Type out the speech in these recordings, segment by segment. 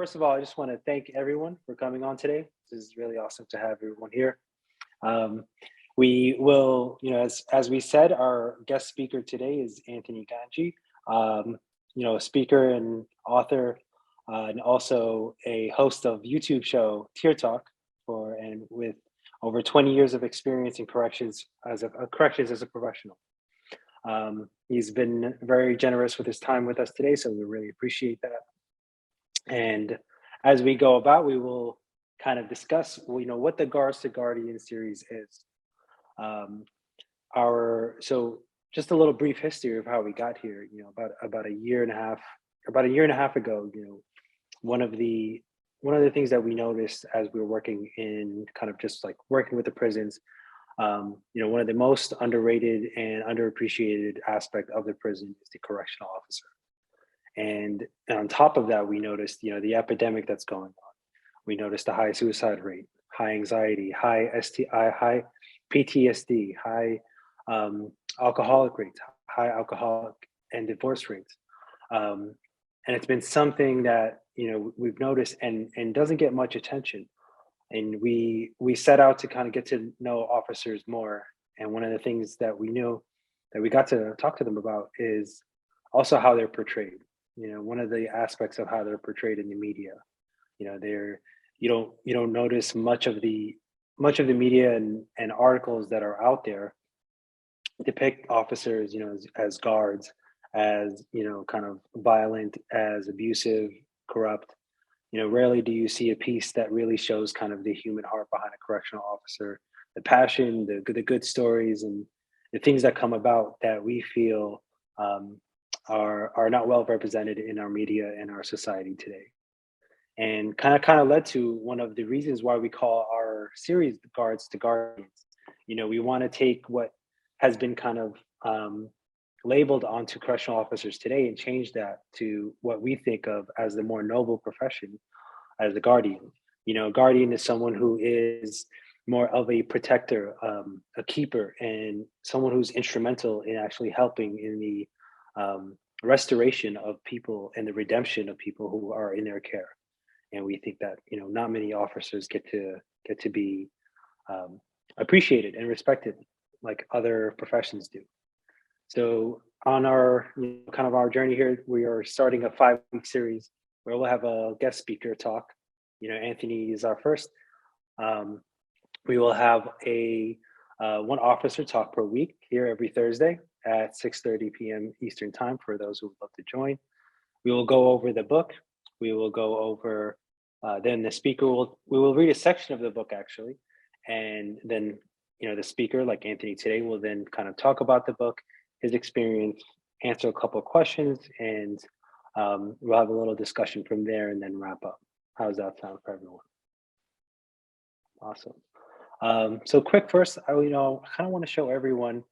first of all, I just want to thank everyone for coming on today. This is really awesome to have everyone here. Um, we will, as we said, our guest speaker today is Anthony Ganji, a speaker and author, and also a host of YouTube show Tear Talk and with over 20 years of experience in corrections corrections as a professional. He's been very generous with his time with us today, so we really appreciate that. And as we go about, we will kind of discuss, what the Guards to Guardian series is. Um, so just a little brief history of how we got here. About a year and a half ago, one of the things that we noticed as we were working in kind of just like working with the prisons, one of the most underrated and underappreciated aspect of the prison is the correctional officer. And on top of that, we noticed, the epidemic that's going on. We noticed the high suicide rate, high anxiety, high STI, high PTSD, high alcoholic rates, high alcoholic and divorce rates. And it's been something that, we've noticed and doesn't get much attention. And we set out to kind of get to know officers more. And one of the things that we knew that we got to talk to them about is also how they're portrayed. One of the aspects of how they're portrayed in the media. They're you don't notice much of the media and articles that are out there depict officers, as guards, as kind of violent, as abusive, corrupt. Rarely do you see a piece that really shows kind of the human heart behind a correctional officer, the passion, the good stories, and the things that come about that we feel are not well represented in our media and our society today. And kind of led to one of the reasons why we call our series the Guards to Guardians. We want to take what has been kind of labeled onto correctional officers today and change that to what we think of as the more noble profession as a guardian. Guardian is someone who is more of a protector, a keeper, and someone who's instrumental in actually helping in the restoration of people and the redemption of people who are in their care. And we think that not many officers get to be appreciated and respected like other professions do. So on our kind of our journey here, we are starting a 5-week series where we'll have a guest speaker talk. Anthony is our first. We will have a one officer talk per week here every Thursday at 6:30 p.m. Eastern time for those who would love to join. We will go over the book. We will go over then the speaker we will read a section of the book actually, and then the speaker like Anthony today will then kind of talk about the book, his experience, answer a couple of questions, and we'll have a little discussion from there and then wrap up. How does that sound for everyone? Awesome. So quick first, I kind of want to show everyone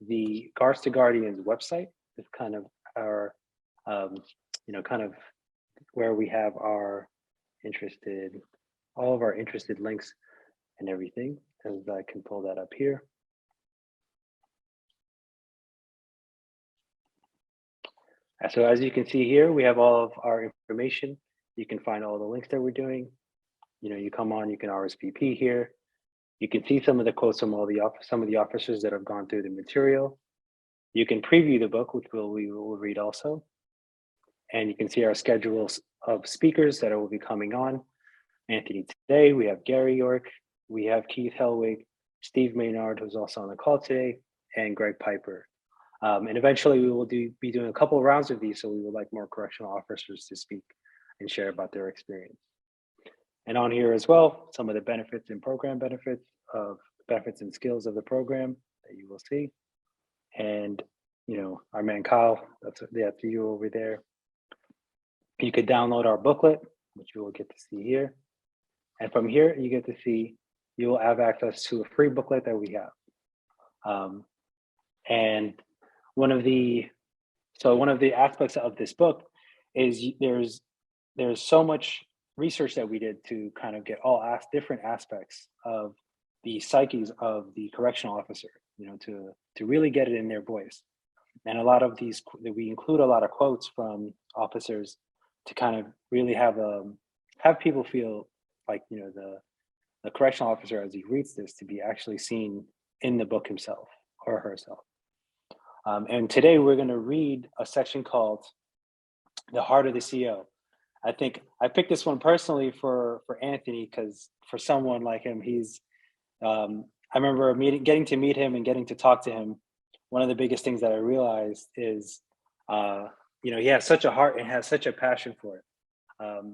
the Guards to Guardians website. It's kind of our, kind of where we have all of our interested links and everything. As I can pull that up here. So as you can see here, we have all of our information. You can find all the links that we're doing. You come on, you can RSVP here. You can see some of the quotes from some of the officers that have gone through the material. You can preview the book, which we will read also. And you can see our schedules of speakers that will be coming on. Anthony today, we have Gary York, we have Keith Helwig, Steve Maynard, who's also on the call today, and Greg Piper. And eventually we will be doing a couple of rounds of these, so we would like more correctional officers to speak and share about their experience. And on here as well, some of the benefits and program benefits and skills of the program that you will see. And, our man Kyle, that's you over there. You could download our booklet, which you will get to see here. And from here, you will have access to a free booklet that we have. And one of the aspects of this book is there's so much research that we did to kind of get all different aspects of the psyches of the correctional officer, to really get it in their voice. And a lot of we include a lot of quotes from officers to kind of really have have people feel like, the correctional officer, as he reads this, to be actually seen in the book himself or herself. And today we're going to read a section called "The Heart of the CO." I think I picked this one personally for Anthony because for someone like him, I remember getting to meet him and getting to talk to him. One of the biggest things that I realized is, he has such a heart and has such a passion for it.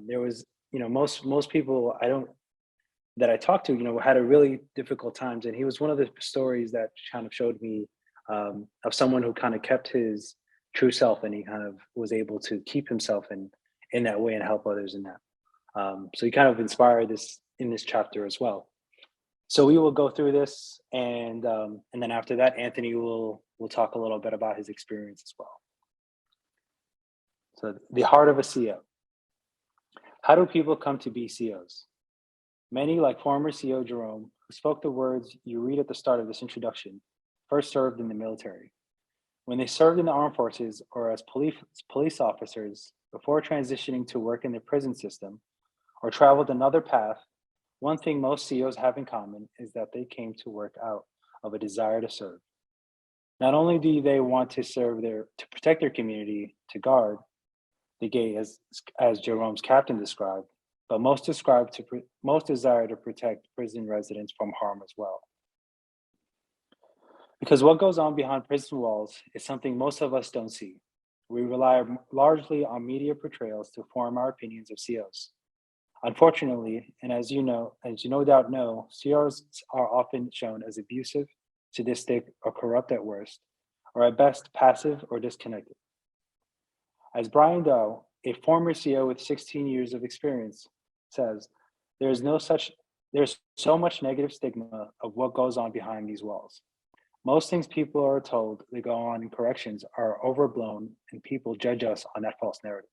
There was, most people that I talked to, had a really difficult times, and he was one of the stories that kind of showed me of someone who kind of kept his true self, and he kind of was able to keep himself in that way and help others in that. So he kind of inspired this in this chapter as well. So we will go through this, and then after that, Anthony will talk a little bit about his experience as well. So the heart of a CO. How do people come to be COs? Many, like former CO Jerome, who spoke the words you read at the start of this introduction, first served in the military. When they served in the armed forces or as police officers before transitioning to work in the prison system or traveled another path, one thing most COs have in common is that they came to work out of a desire to serve. Not only do they want to serve to protect their community, to guard the gate, as Jerome's captain described, but most desire to protect prison residents from harm as well. Because what goes on behind prison walls is something most of us don't see. We rely largely on media portrayals to form our opinions of COs. Unfortunately, and as you no doubt know, COs are often shown as abusive, sadistic, or corrupt at worst, or at best passive or disconnected. As Brian Doe, a former CO with 16 years of experience, says, there's so much negative stigma of what goes on behind these walls. Most things people are told that go on in corrections are overblown, and people judge us on that false narrative.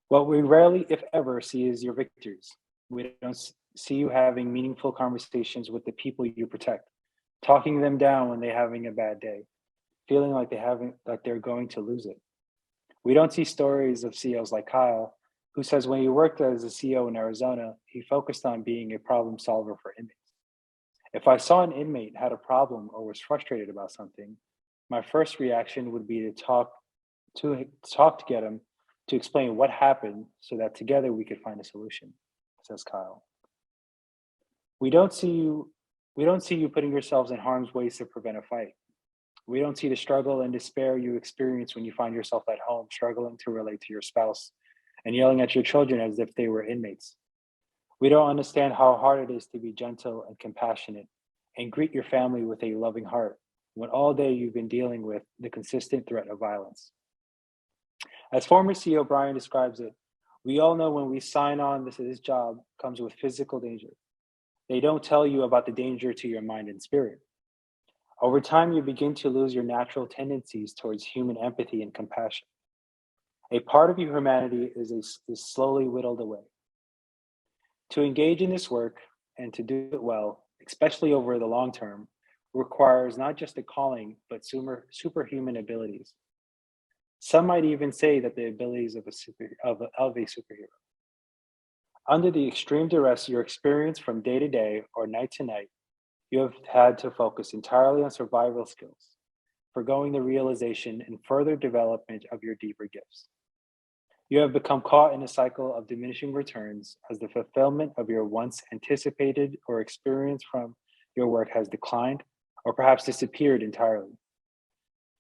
What we rarely, if ever, see is your victories. We don't see you having meaningful conversations with the people you protect, talking them down when they're having a bad day, feeling like they're going to lose it. We don't see stories of COs like Kyle, who says when he worked as a CO in Arizona, he focused on being a problem solver for inmates. If I saw an inmate had a problem or was frustrated about something, my first reaction would be to talk to get him to explain what happened so that together we could find a solution, says Kyle. We don't see you putting yourselves in harm's way to prevent a fight. We don't see the struggle and despair you experience when you find yourself at home struggling to relate to your spouse and yelling at your children as if they were inmates. We don't understand how hard it is to be gentle and compassionate and greet your family with a loving heart when all day you've been dealing with the consistent threat of violence. As former CO Brian describes it, we all know when we sign on this job comes with physical danger. They don't tell you about the danger to your mind and spirit. Over time, you begin to lose your natural tendencies towards human empathy and compassion. A part of your humanity is slowly whittled away. To engage in this work and to do it well, especially over the long term, requires not just a calling, but superhuman abilities. Some might even say that the abilities of a superhero. Under the extreme duress you experience from day to day or night to night, you have had to focus entirely on survival skills, forgoing the realization and further development of your deeper gifts. You have become caught in a cycle of diminishing returns as the fulfillment of your once anticipated or experience from your work has declined or perhaps disappeared entirely.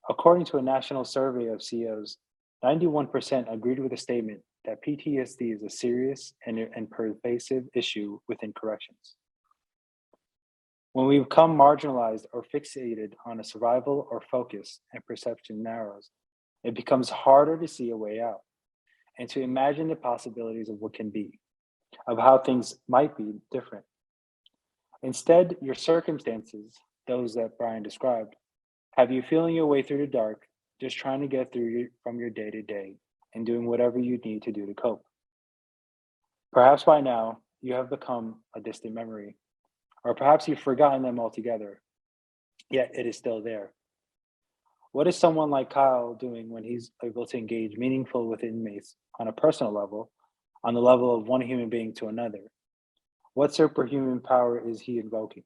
According to a national survey of COs, 91% agreed with the statement that PTSD is a serious and pervasive issue within corrections. When we become marginalized or fixated on a survival or focus and perception narrows, it becomes harder to see a way out and to imagine the possibilities of what can be, of how things might be different. Instead, your circumstances, those that Brian described, have you feeling your way through the dark, just trying to get through from your day to day and doing whatever you need to do to cope. Perhaps by now, you have become a distant memory, or perhaps you've forgotten them altogether, yet it is still there. What is someone like Kyle doing when he's able to engage meaningful with inmates on a personal level, on the level of one human being to another. What superhuman power is he invoking?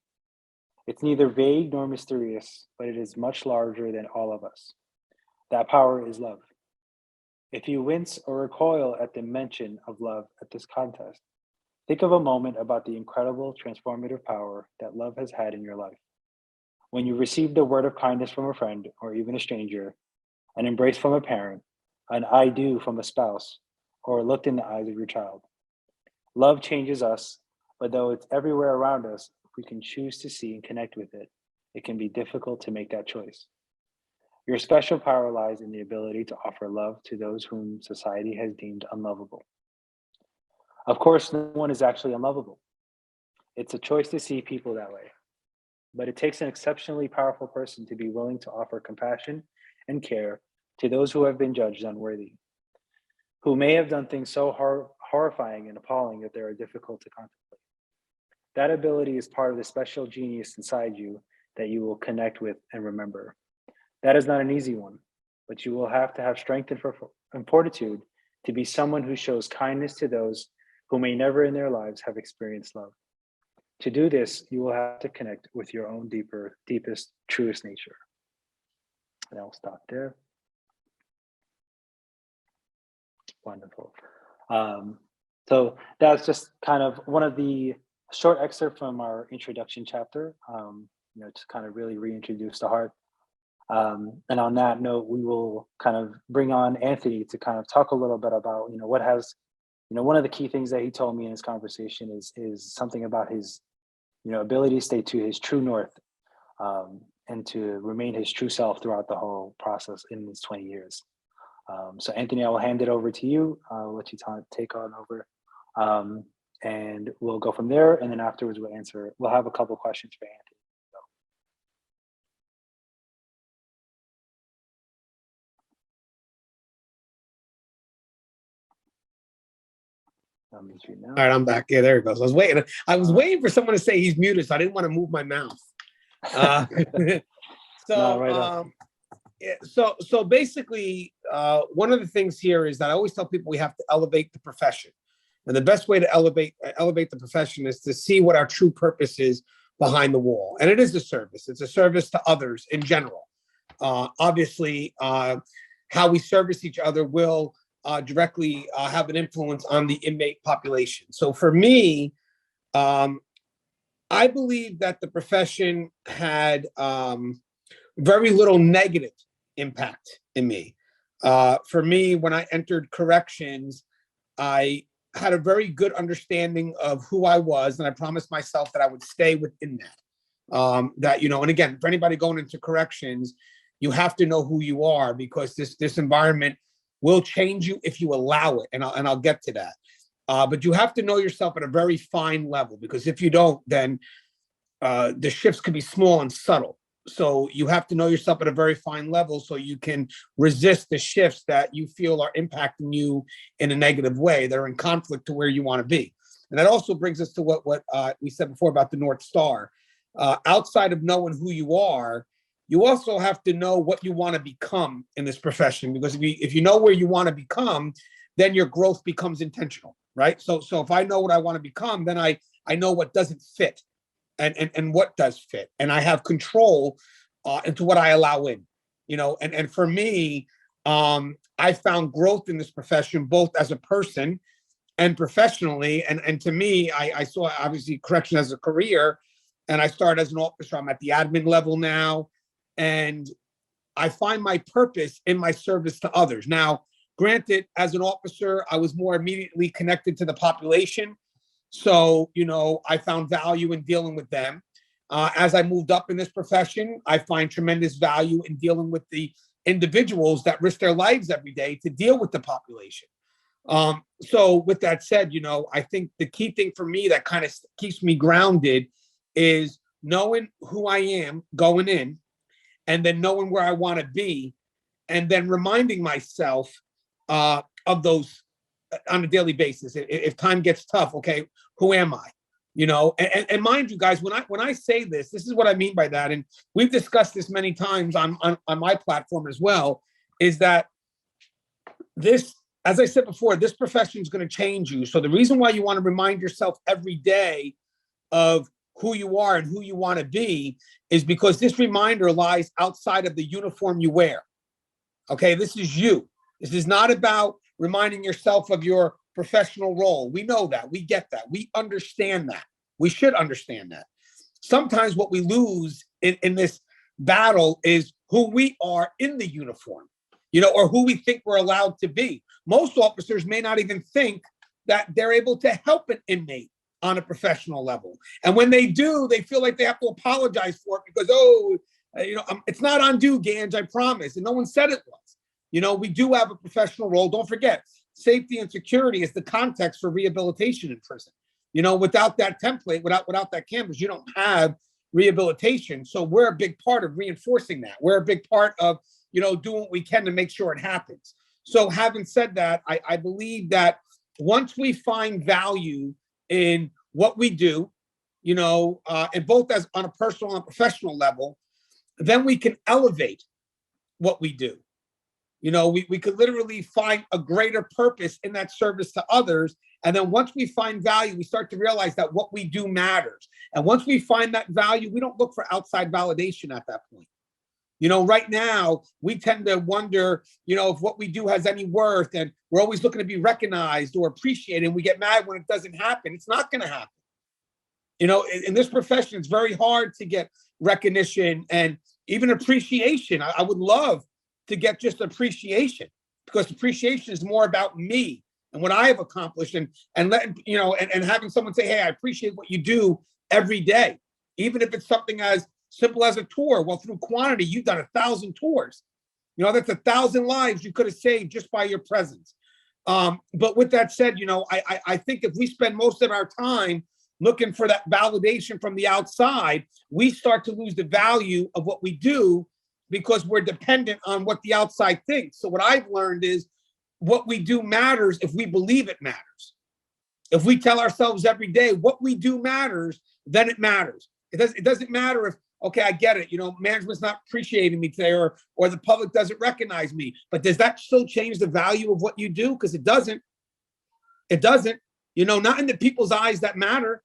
It's neither vague nor mysterious, but it is much larger than all of us. That power is love. If you wince or recoil at the mention of love at this contest, think of a moment about the incredible transformative power that love has had in your life. When you received a word of kindness from a friend or even a stranger, an embrace from a parent, an I do from a spouse, or looked in the eyes of your child. Love changes us, but though it's everywhere around us, if we can choose to see and connect with it, it can be difficult to make that choice. Your special power lies in the ability to offer love to those whom society has deemed unlovable. Of course, no one is actually unlovable. It's a choice to see people that way. But it takes an exceptionally powerful person to be willing to offer compassion and care to those who have been judged unworthy, who may have done things so horrifying and appalling that they are difficult to contemplate. That ability is part of the special genius inside you that you will connect with and remember. That is not an easy one, but you will have to have strength and fortitude to be someone who shows kindness to those who may never in their lives have experienced love. To do this, you will have to connect with your own deepest, truest nature. And I'll stop there. Wonderful. So that's just kind of one of the short excerpt from our introduction chapter, to kind of really reintroduce the heart. And on that note, we will kind of bring on Anthony to kind of talk a little bit about, what has, one of the key things that he told me in this conversation is something about his, ability to stay to his true north, and to remain his true self throughout the whole process in these 20 years. So Anthony, I will hand it over to you. I'll let you take on over, and we'll go from there. And then afterwards we'll have a couple questions for Anthony. I'll mute you now. All right, I'm back. Yeah, there it goes. I was waiting for someone to say he's muted, so I didn't want to move my mouth. So basically, one of the things here is that I always tell people we have to elevate the profession, and the best way to elevate the profession is to see what our true purpose is behind the wall, and it is a service. It's a service to others in general. Obviously, how we service each other will directly have an influence on the inmate population. So for me, I believe that the profession had very little negative impact in me. For me, when I entered corrections, I had a very good understanding of who I was, and I promised myself that I would stay within that. And again, for anybody going into corrections, you have to know who you are, because this environment will change you if you allow it, and I'll get to that. But you have to know yourself at a very fine level, because if you don't, then the shifts can be small and subtle. So you have to know yourself at a very fine level so you can resist the shifts that you feel are impacting you in a negative way. They're in conflict to where you want to be. And that also brings us to what we said before about the North Star. Outside of knowing who you are, you also have to know what you want to become in this profession, because if you know where you want to become, then your growth becomes intentional, right? So if I know what I want to become, then I know what doesn't fit and what does fit, and I have control into what I allow in, and for me, I found growth in this profession, both as a person and professionally. And to me, I saw obviously correction as a career, and I started as an officer. I'm at the admin level now. And I find my purpose in my service to others. Now, granted, as an officer, I was more immediately connected to the population. So, I found value in dealing with them. As I moved up in this profession, I find tremendous value in dealing with the individuals that risk their lives every day to deal with the population. So with that said, I think the key thing for me that kind of keeps me grounded is knowing who I am going in, and then knowing where I want to be, and then reminding myself of those on a daily basis. If time gets tough, okay, who am I? And mind you guys, when I say this is what I mean by that. And we've discussed this many times on my platform as well, is that this as I said before, this profession is going to change you. So the reason why you want to remind yourself every day of who you are and who you want to be is because this reminder lies outside of the uniform you wear. Okay, this is you. This is not about reminding yourself of your professional role. We know that. We get that. We understand that. We should understand that. Sometimes what we lose in this battle is who we are in the uniform, or who we think we're allowed to be. Most officers may not even think that they're able to help an inmate on a professional level. And when they do, they feel like they have to apologize for it because, it's not undue, Ganj, I promise. And no one said it was. We do have a professional role. Don't forget, safety and security is the context for rehabilitation in prison. Without that template, without that canvas, you don't have rehabilitation. So we're a big part of reinforcing that. We're a big part of, doing what we can to make sure it happens. So having said that, I believe that once we find value in what we do, and both as on a personal and professional level, then we can elevate what we do. We could literally find a greater purpose in that service to others. And then once we find value, we start to realize that what we do matters. And once we find that value, we don't look for outside validation at that point. Right now, we tend to wonder, if what we do has any worth, and we're always looking to be recognized or appreciated, and we get mad when it doesn't happen. It's not going to happen. In this profession, it's very hard to get recognition and even appreciation. I would love to get just appreciation, because appreciation is more about me and what I have accomplished, and letting, and having someone say, hey, I appreciate what you do every day, even if it's something as simple as a tour. Well, through quantity, you've done 1,000 tours. That's 1,000 lives you could have saved just by your presence. But with that said, I think if we spend most of our time looking for that validation from the outside, we start to lose the value of what we do because we're dependent on what the outside thinks. So what I've learned is what we do matters if we believe it matters. If we tell ourselves every day what we do matters, then it matters. It doesn't matter if, okay, I get it, management's not appreciating me today, or the public doesn't recognize me. But does that still change the value of what you do? Because it doesn't. It doesn't. Not in the people's eyes that matter.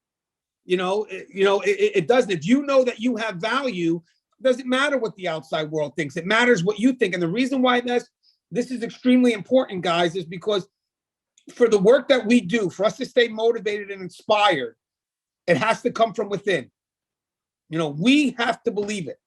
It doesn't. If you know that you have value, it doesn't matter what the outside world thinks. It matters what you think. And the reason why this is extremely important, guys, is because for the work that we do, for us to stay motivated and inspired, it has to come from within. We have to believe it,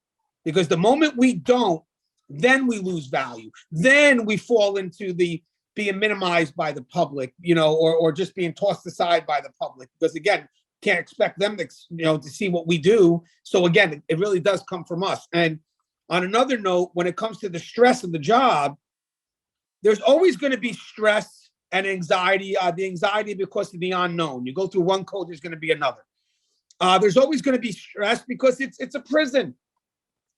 because the moment we don't, then we lose value. Then we fall into the being minimized by the public, or just being tossed aside by the public, because again, can't expect them to, to see what we do. So again, it really does come from us. And on another note, when it comes to the stress of the job, there's always going to be stress and anxiety, the anxiety because of the unknown. You go through one code, there's going to be another. There's always going to be stress because it's a prison.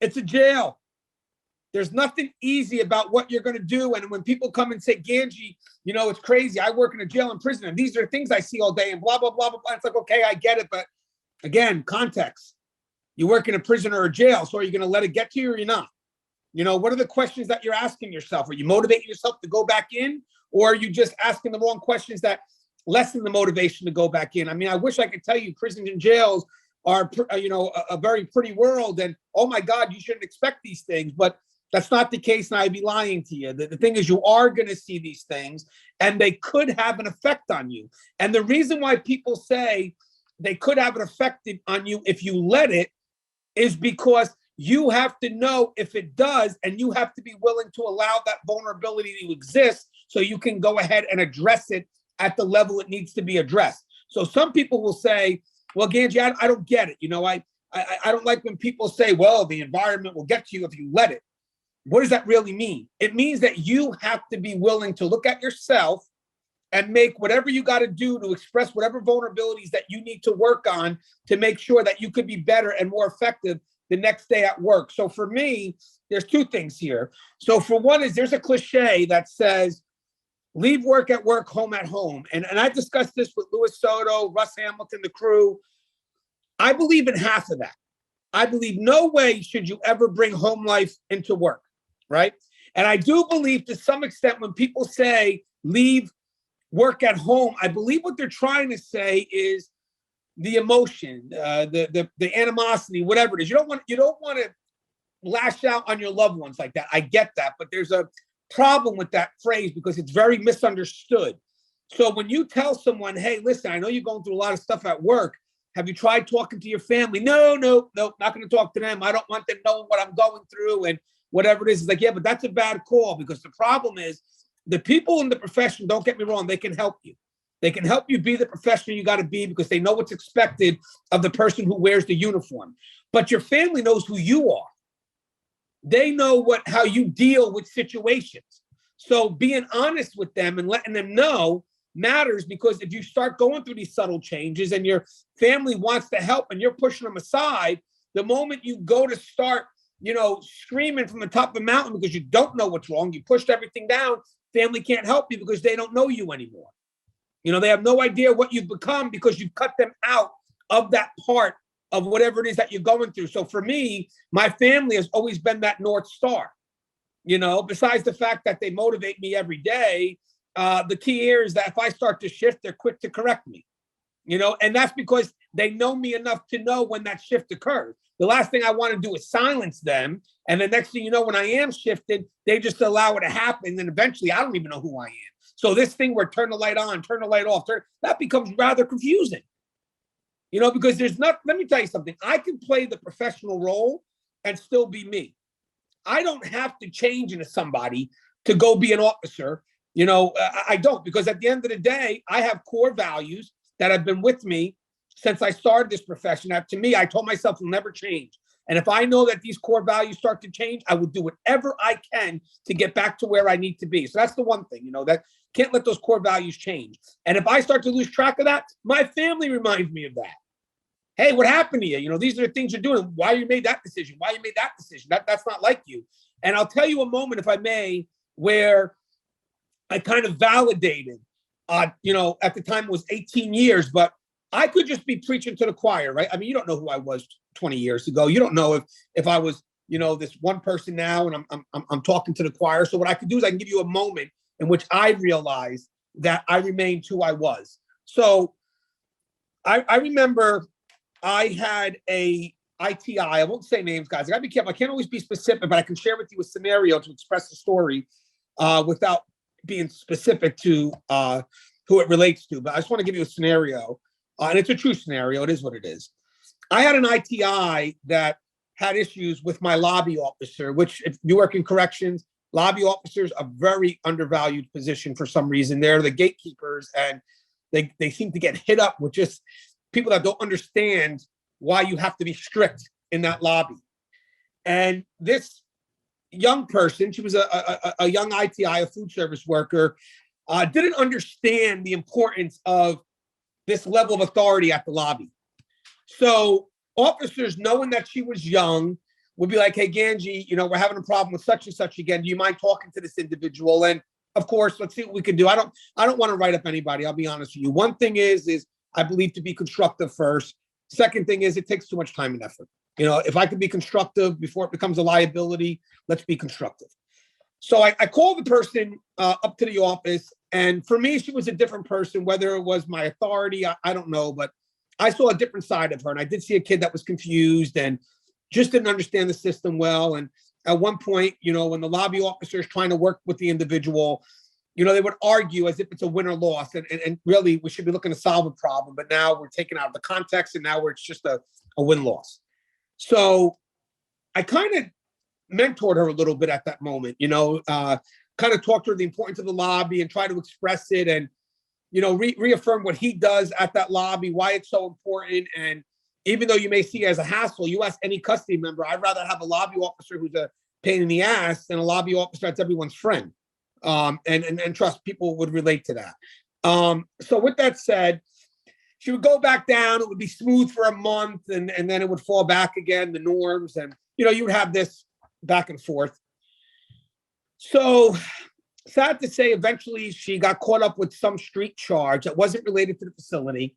It's a jail. There's nothing easy about what you're going to do. And when people come and say, Ganji, it's crazy. I work in a jail and prison, and these are things I see all day, and blah, blah, blah, blah, blah. It's like, okay, I get it. But again, context. You work in a prison or a jail, so are you going to let it get to you or you're not? What are the questions that you're asking yourself? Are you motivating yourself to go back in? Or are you just asking the wrong questions that lessen the motivation to go back in? I mean, I wish I could tell you prisons and jails are, a very pretty world, and oh my God, you shouldn't expect these things. But that's not the case, and I'd be lying to you. The thing is, you are going to see these things, and they could have an effect on you. And the reason why people say they could have an effect on you if you let it is because you have to know if it does, and you have to be willing to allow that vulnerability to exist so you can go ahead and address it at the level it needs to be addressed. So some people will say, well, Ganji, I don't get it. I don't like when people say, well, the environment will get to you if you let it. What does that really mean? It means that you have to be willing to look at yourself and make whatever you got to do to express whatever vulnerabilities that you need to work on to make sure that you could be better and more effective the next day at work. So for me, there's two things here. So for one is there's a cliche that says, leave work at work, home at home. And I discussed this with Louis Soto, Russ Hamilton, the crew. I believe in half of that. I believe no way should you ever bring home life into work, right? And I do believe to some extent when people say leave work at home, I believe what they're trying to say is the emotion, the animosity, whatever it is. You don't want to lash out on your loved ones like that. I get that, but there's a problem with that phrase because it's very misunderstood. So when you tell someone, hey, listen, I know you're going through a lot of stuff at work. Have you tried talking to your family? No, not going to talk to them. I don't want them knowing what I'm going through and whatever it is. It's like, yeah, but that's a bad call because the problem is the people in the profession, don't get me wrong, they can help you. They can help you be the professional you got to be because they know what's expected of the person who wears the uniform. But your family knows who you are. They know how you deal with situations. So being honest with them and letting them know matters, because if you start going through these subtle changes and your family wants to help and you're pushing them aside, the moment you go to start, screaming from the top of the mountain because you don't know what's wrong, you pushed everything down, family can't help you because they don't know you anymore. They have no idea what you've become because you've cut them out of that part of whatever it is that you're going through. So for me, my family has always been that North Star, besides the fact that they motivate me every day. The key here is that if I start to shift, they're quick to correct me, and that's because they know me enough to know when that shift occurs. The last thing I want to do is silence them. And the next thing you know, when I am shifted, they just allow it to happen. And eventually I don't even know who I am. So this thing where turn the light on, turn the light off, that becomes rather confusing, because let me tell you something. I can play the professional role and still be me. I don't have to change into somebody to go be an officer. I don't, because at the end of the day, I have core values that have been with me since I started this profession. That, to me, I told myself will never change. And if I know that these core values start to change, I will do whatever I can to get back to where I need to be. So that's the one thing, that can't let those core values change. And if I start to lose track of that, my family reminds me of that. Hey, what happened to you? These are the things you're doing. Why you made that decision? Why you made that decision? That's not like you. And I'll tell you a moment, if I may, where I kind of validated, at the time it was 18 years, but I could just be preaching to the choir, right? I mean, you don't know who I was 20 years ago. You don't know if I was, this one person now and I'm talking to the choir. So what I could do is I can give you a moment in which I realized that I remained who I was. So I remember I had a ITI. I won't say names, guys. I gotta be careful. I can't always be specific, but I can share with you a scenario to express the story without being specific to who it relates to. But I just want to give you a scenario. And it's a true scenario. It is what it is. I had an ITI that had issues with my lobby officer, which, if you work in corrections, lobby officers are very undervalued position for some reason. They're the gatekeepers, and they seem to get hit up with just people that don't understand why you have to be strict in that lobby. And this young person, she was a young ITI, a food service worker, didn't understand the importance of this level of authority at the lobby. So officers, knowing that she was young, would be like, hey, Ganji, we're having a problem with such and such again. Do you mind talking to this individual? And of course, let's see what we can do. I don't want to write up anybody. I'll be honest with you. One thing is I believe to be constructive first. Second thing is it takes too much time and effort. If I could be constructive before it becomes a liability, let's be constructive. So I called the person up to the office. And for me, she was a different person, whether it was my authority, I don't know, but I saw a different side of her. And I did see a kid that was confused and just didn't understand the system well. And at one point, when the lobby officer is trying to work with the individual, they would argue as if it's a win or loss. And really, we should be looking to solve a problem. But now we're taken out of the context, and now it's just a win-loss. So I kind of mentored her a little bit at that moment, kind of talked to her the importance of the lobby and try to express it and, reaffirm what he does at that lobby, why it's so important. And even though you may see it as a hassle, you ask any custody member, I'd rather have a lobby officer who's a pain in the ass than a lobby officer that's everyone's friend. And trust, people would relate to that. So with that said, she would go back down. It would be smooth for a month, and then it would fall back again, the norms. And, you would have this back and forth. So sad to say, eventually she got caught up with some street charge that wasn't related to the facility.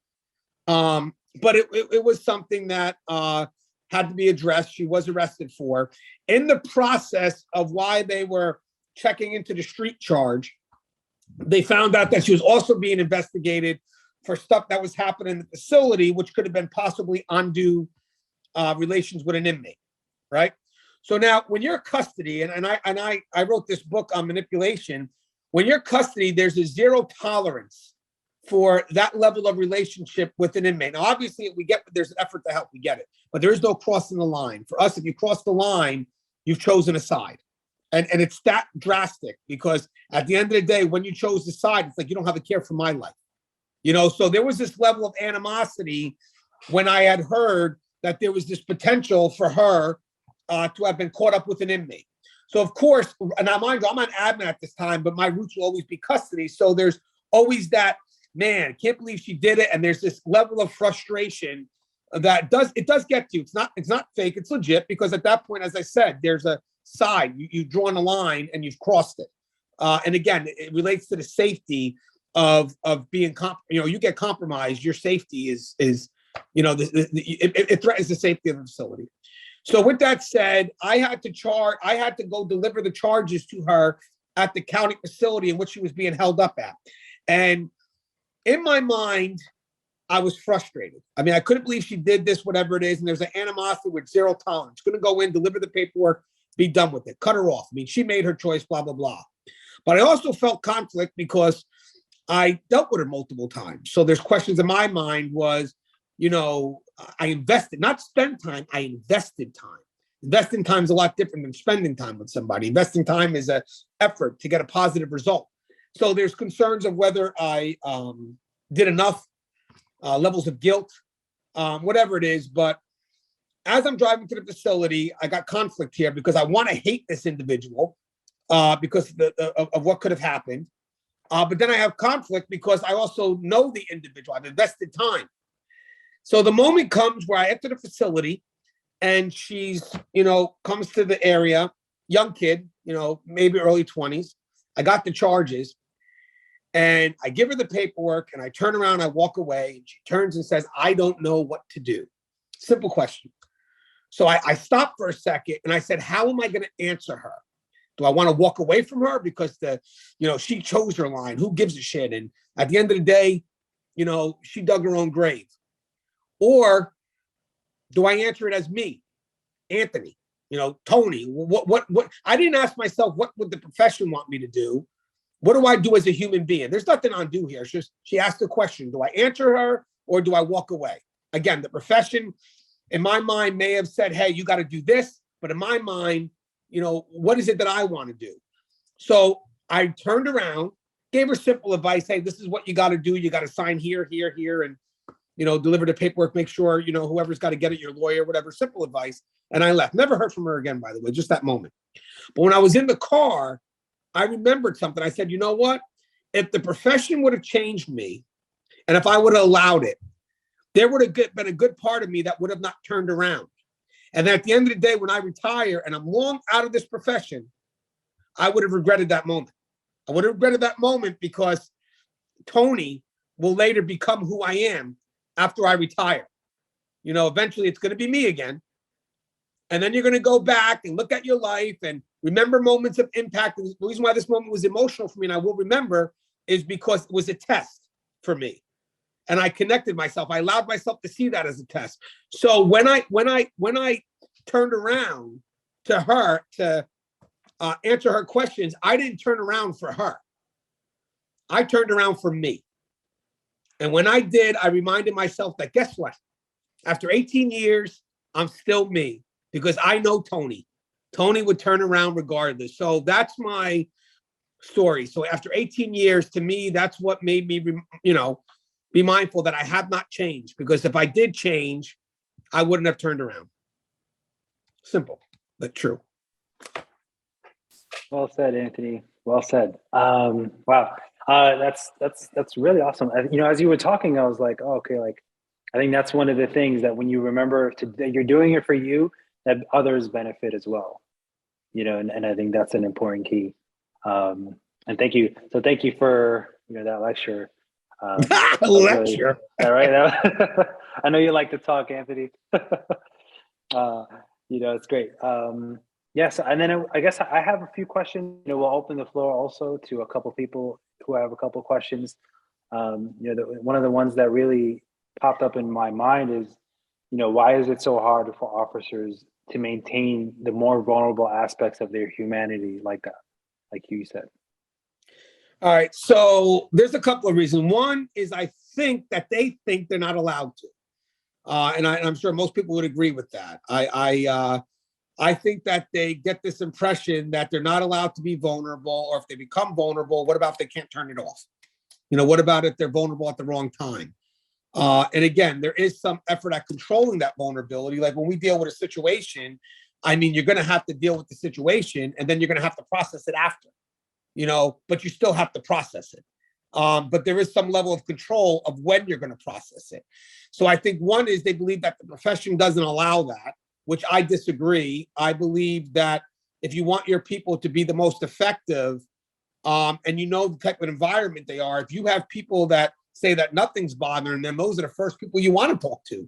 But it was something that had to be addressed. She was arrested for. In the process of why they were checking into the street charge, they found out that she was also being investigated for stuff that was happening in the facility, which could have been possibly undue relations with an inmate, right? So now, when you're custody, and I wrote this book on manipulation. When you're custody, there's a zero tolerance for that level of relationship with an inmate. Now, obviously, there's an effort to help. We get it, but there is no crossing the line. For us, if you cross the line, you've chosen a side, and it's that drastic, because at the end of the day, when you chose the side, it's like you don't have a care for my life, you know. So there was this level of animosity when I had heard that there was this potential for her to have been caught up with an inmate. So of course, and I'm an admin at this time, but my roots will always be custody. So there's always that, man, I can't believe she did it. And there's this level of frustration that does get to you. It's not fake, it's legit, because at that point, as I said, there's a side. You've drawn a line and you've crossed it. And again, it relates to the safety of being, you get compromised, your safety is it threatens the safety of the facility. So with that said, I had to go deliver the charges to her at the county facility in which she was being held up at. And in my mind, I was frustrated. I mean, I couldn't believe she did this, whatever it is. And there's an animosity with zero tolerance. Going to go in, deliver the paperwork, be done with it, cut her off. I mean, she made her choice, blah, blah, blah. But I also felt conflict because I dealt with her multiple times. So there's questions in my mind was, I invested, not spend time, I invested time. Investing time is a lot different than spending time with somebody. Investing time is an effort to get a positive result. So there's concerns of whether I did enough, levels of guilt, whatever it is. But as I'm driving to the facility, I got conflict here because I want to hate this individual because of what could have happened. But then I have conflict because I also know the individual. I've invested time. So the moment comes where I enter the facility and she's, comes to the area, young kid, maybe early 20s. I got the charges and I give her the paperwork and I turn around, I walk away, and she turns and says, I don't know what to do. Simple question. So I stopped for a second and I said, how am I going to answer her? Do I want to walk away from her because she chose her line? Who gives a shit? And at the end of the day, she dug her own grave. Or do I answer it as me, Anthony, Tony? What? I didn't ask myself, what would the profession want me to do? What do I do as a human being? There's nothing undue here. It's just she asked a question. Do I answer her or do I walk away? Again, the profession in my mind may have said, hey, you got to do this. But in my mind, what is it that I want to do? So I turned around, gave her simple advice. Hey, this is what you got to do. You got to sign here, here, here, and deliver the paperwork, make sure, whoever's got to get it, your lawyer, whatever, simple advice. And I left. Never heard from her again, by the way, just that moment. But when I was in the car, I remembered something. I said, you know what? If the profession would have changed me, and if I would have allowed it, there would have been a good part of me that would have not turned around. And at the end of the day, when I retire and I'm long out of this profession, I would have regretted that moment. I would have regretted that moment because Tony will later become who I am after I retire. Eventually it's going to be me again. And then you're going to go back and look at your life and remember moments of impact. And the reason why this moment was emotional for me, and I will remember, is because it was a test for me. And I connected myself. I allowed myself to see that as a test. So when I turned around to her to answer her questions, I didn't turn around for her. I turned around for me. And when I did, I reminded myself that, guess what? After 18 years, I'm still me because I know Tony. Tony would turn around regardless. So that's my story. So after 18 years, to me, that's what made me, be mindful that I have not changed, because if I did change, I wouldn't have turned around. Simple, but true. Well said, Anthony. Well said. Wow. That's really awesome. As you were talking, I was like, oh, okay, like, I think that's one of the things that when you remember that you're doing it for you, that others benefit as well, and I think that's an important key. And thank you. So thank you for, that lecture. Lecture. Really, right. I know you like to talk, Anthony. It's great. Yes. And then I guess I have a few questions. We'll open the floor also to a couple people who have a couple questions. One of the ones that really popped up in my mind is, why is it so hard for officers to maintain the more vulnerable aspects of their humanity, like you said? All right, so there's a couple of reasons. One is I think that they think they're not allowed to, and I'm sure most people would agree with that. I think that they get this impression that they're not allowed to be vulnerable, or if they become vulnerable, what about if they can't turn it off? What about if they're vulnerable at the wrong time? And again, there is some effort at controlling that vulnerability. Like when we deal with a situation, I mean, you're going to have to deal with the situation, and then you're going to have to process it after. But you still have to process it. But there is some level of control of when you're going to process it. So I think one is they believe that the profession doesn't allow that, which I disagree. I believe that if you want your people to be the most effective, and the type of environment they are, if you have people that say that nothing's bothering them, those are the first people you want to talk to.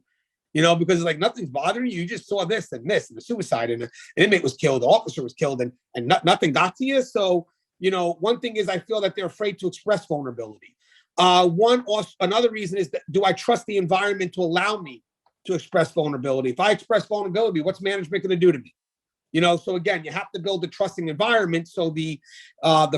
Because it's like, nothing's bothering you. You just saw this and this, and the suicide, and an inmate was killed, the officer was killed, and nothing got to you. So, one thing is I feel that they're afraid to express vulnerability. Another reason is that, do I trust the environment to allow me to express vulnerability? If I express vulnerability, what's management going to do to me? So again, you have to build a trusting environment. So the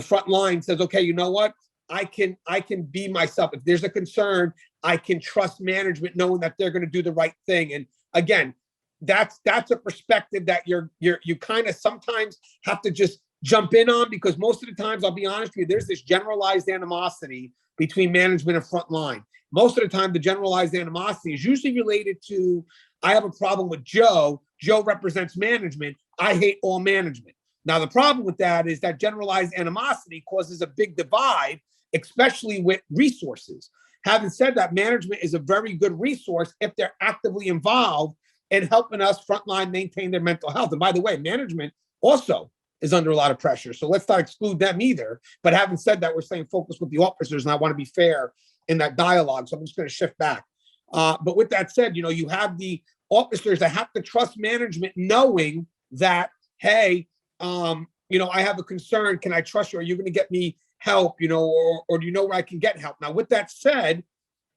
front line says, okay, you know what? I can be myself. If there's a concern, I can trust management knowing that they're going to do the right thing. And again, that's a perspective that you kind of sometimes have to just jump in on, because most of the times, I'll be honest with you, there's this generalized animosity between management and front line. Most of the time, the generalized animosity is usually related to, I have a problem with Joe. Joe represents management. I hate all management. Now, the problem with that is that generalized animosity causes a big divide, especially with resources. Having said that, management is a very good resource if they're actively involved in helping us frontline maintain their mental health. And by the way, management also is under a lot of pressure. So let's not exclude them either. But having said that, we're staying focused with the officers, and I want to be fair in that dialogue. So I'm just going to shift back. But with that said, you have the officers that have to trust management, knowing that, hey, I have a concern. Can I trust you? Are you going to get me help? Or do you know where I can get help? Now, with that said,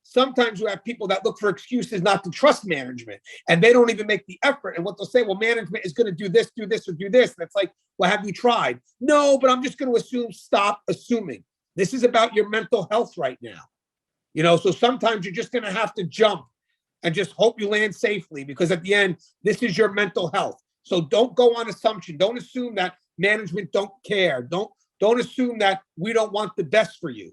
sometimes you have people that look for excuses not to trust management, and they don't even make the effort. And what they'll say, well, management is going to do this, or do this. And it's like, well, have you tried? No, but I'm just going to assume. Stop assuming. This is about your mental health right now. So sometimes you're just going to have to jump and just hope you land safely, because at the end, this is your mental health. So don't go on assumption. Don't assume that management don't care. Don't assume that we don't want the best for you.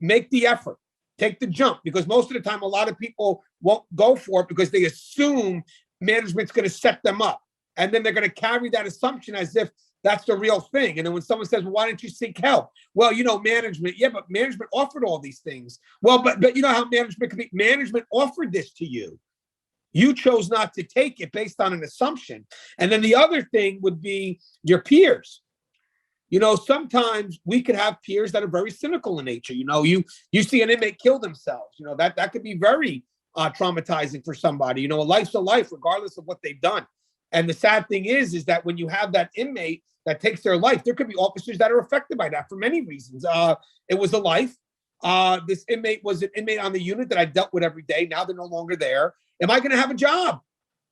Make the effort. Take the jump, because most of the time, a lot of people won't go for it because they assume management's going to set them up. And then they're going to carry that assumption as if that's the real thing. And then when someone says, well, why didn't you seek help? Well, management, yeah, but management offered all these things. Well, but you know how management can be. Management offered this to you. You chose not to take it based on an assumption. And then the other thing would be your peers. Sometimes we could have peers that are very cynical in nature. You see an inmate kill themselves. That could be very traumatizing for somebody. A life's a life, regardless of what they've done. And the sad thing is that when you have that inmate that takes their life, there could be officers that are affected by that for many reasons. It was a life. This inmate was an inmate on the unit that I dealt with every day. Now they're no longer there. Am I going to have a job?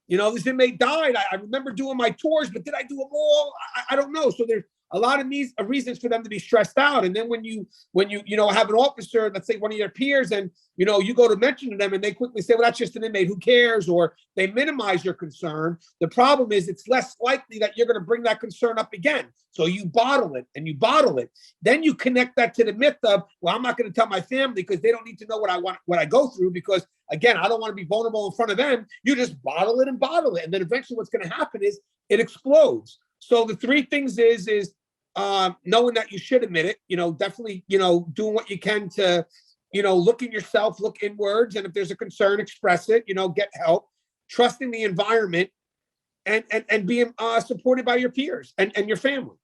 This inmate died. I remember doing my tours, but did I do them all? I don't know. So there's a lot of these reasons for them to be stressed out. And then when you have an officer, let's say one of your peers, and you go to mention to them and they quickly say, well, that's just an inmate, who cares? Or they minimize your concern. The problem is it's less likely that you're going to bring that concern up again. So you bottle it and you bottle it. Then you connect that to the myth of, well, I'm not going to tell my family because they don't need to know what I go through, because again, I don't want to be vulnerable in front of them. You just bottle it. And then eventually what's going to happen is it explodes. So the three things is knowing that you should admit it, definitely, doing what you can to, look in yourself, look inwards. And if there's a concern, express it, get help, trusting the environment, and being supported by your peers and your family.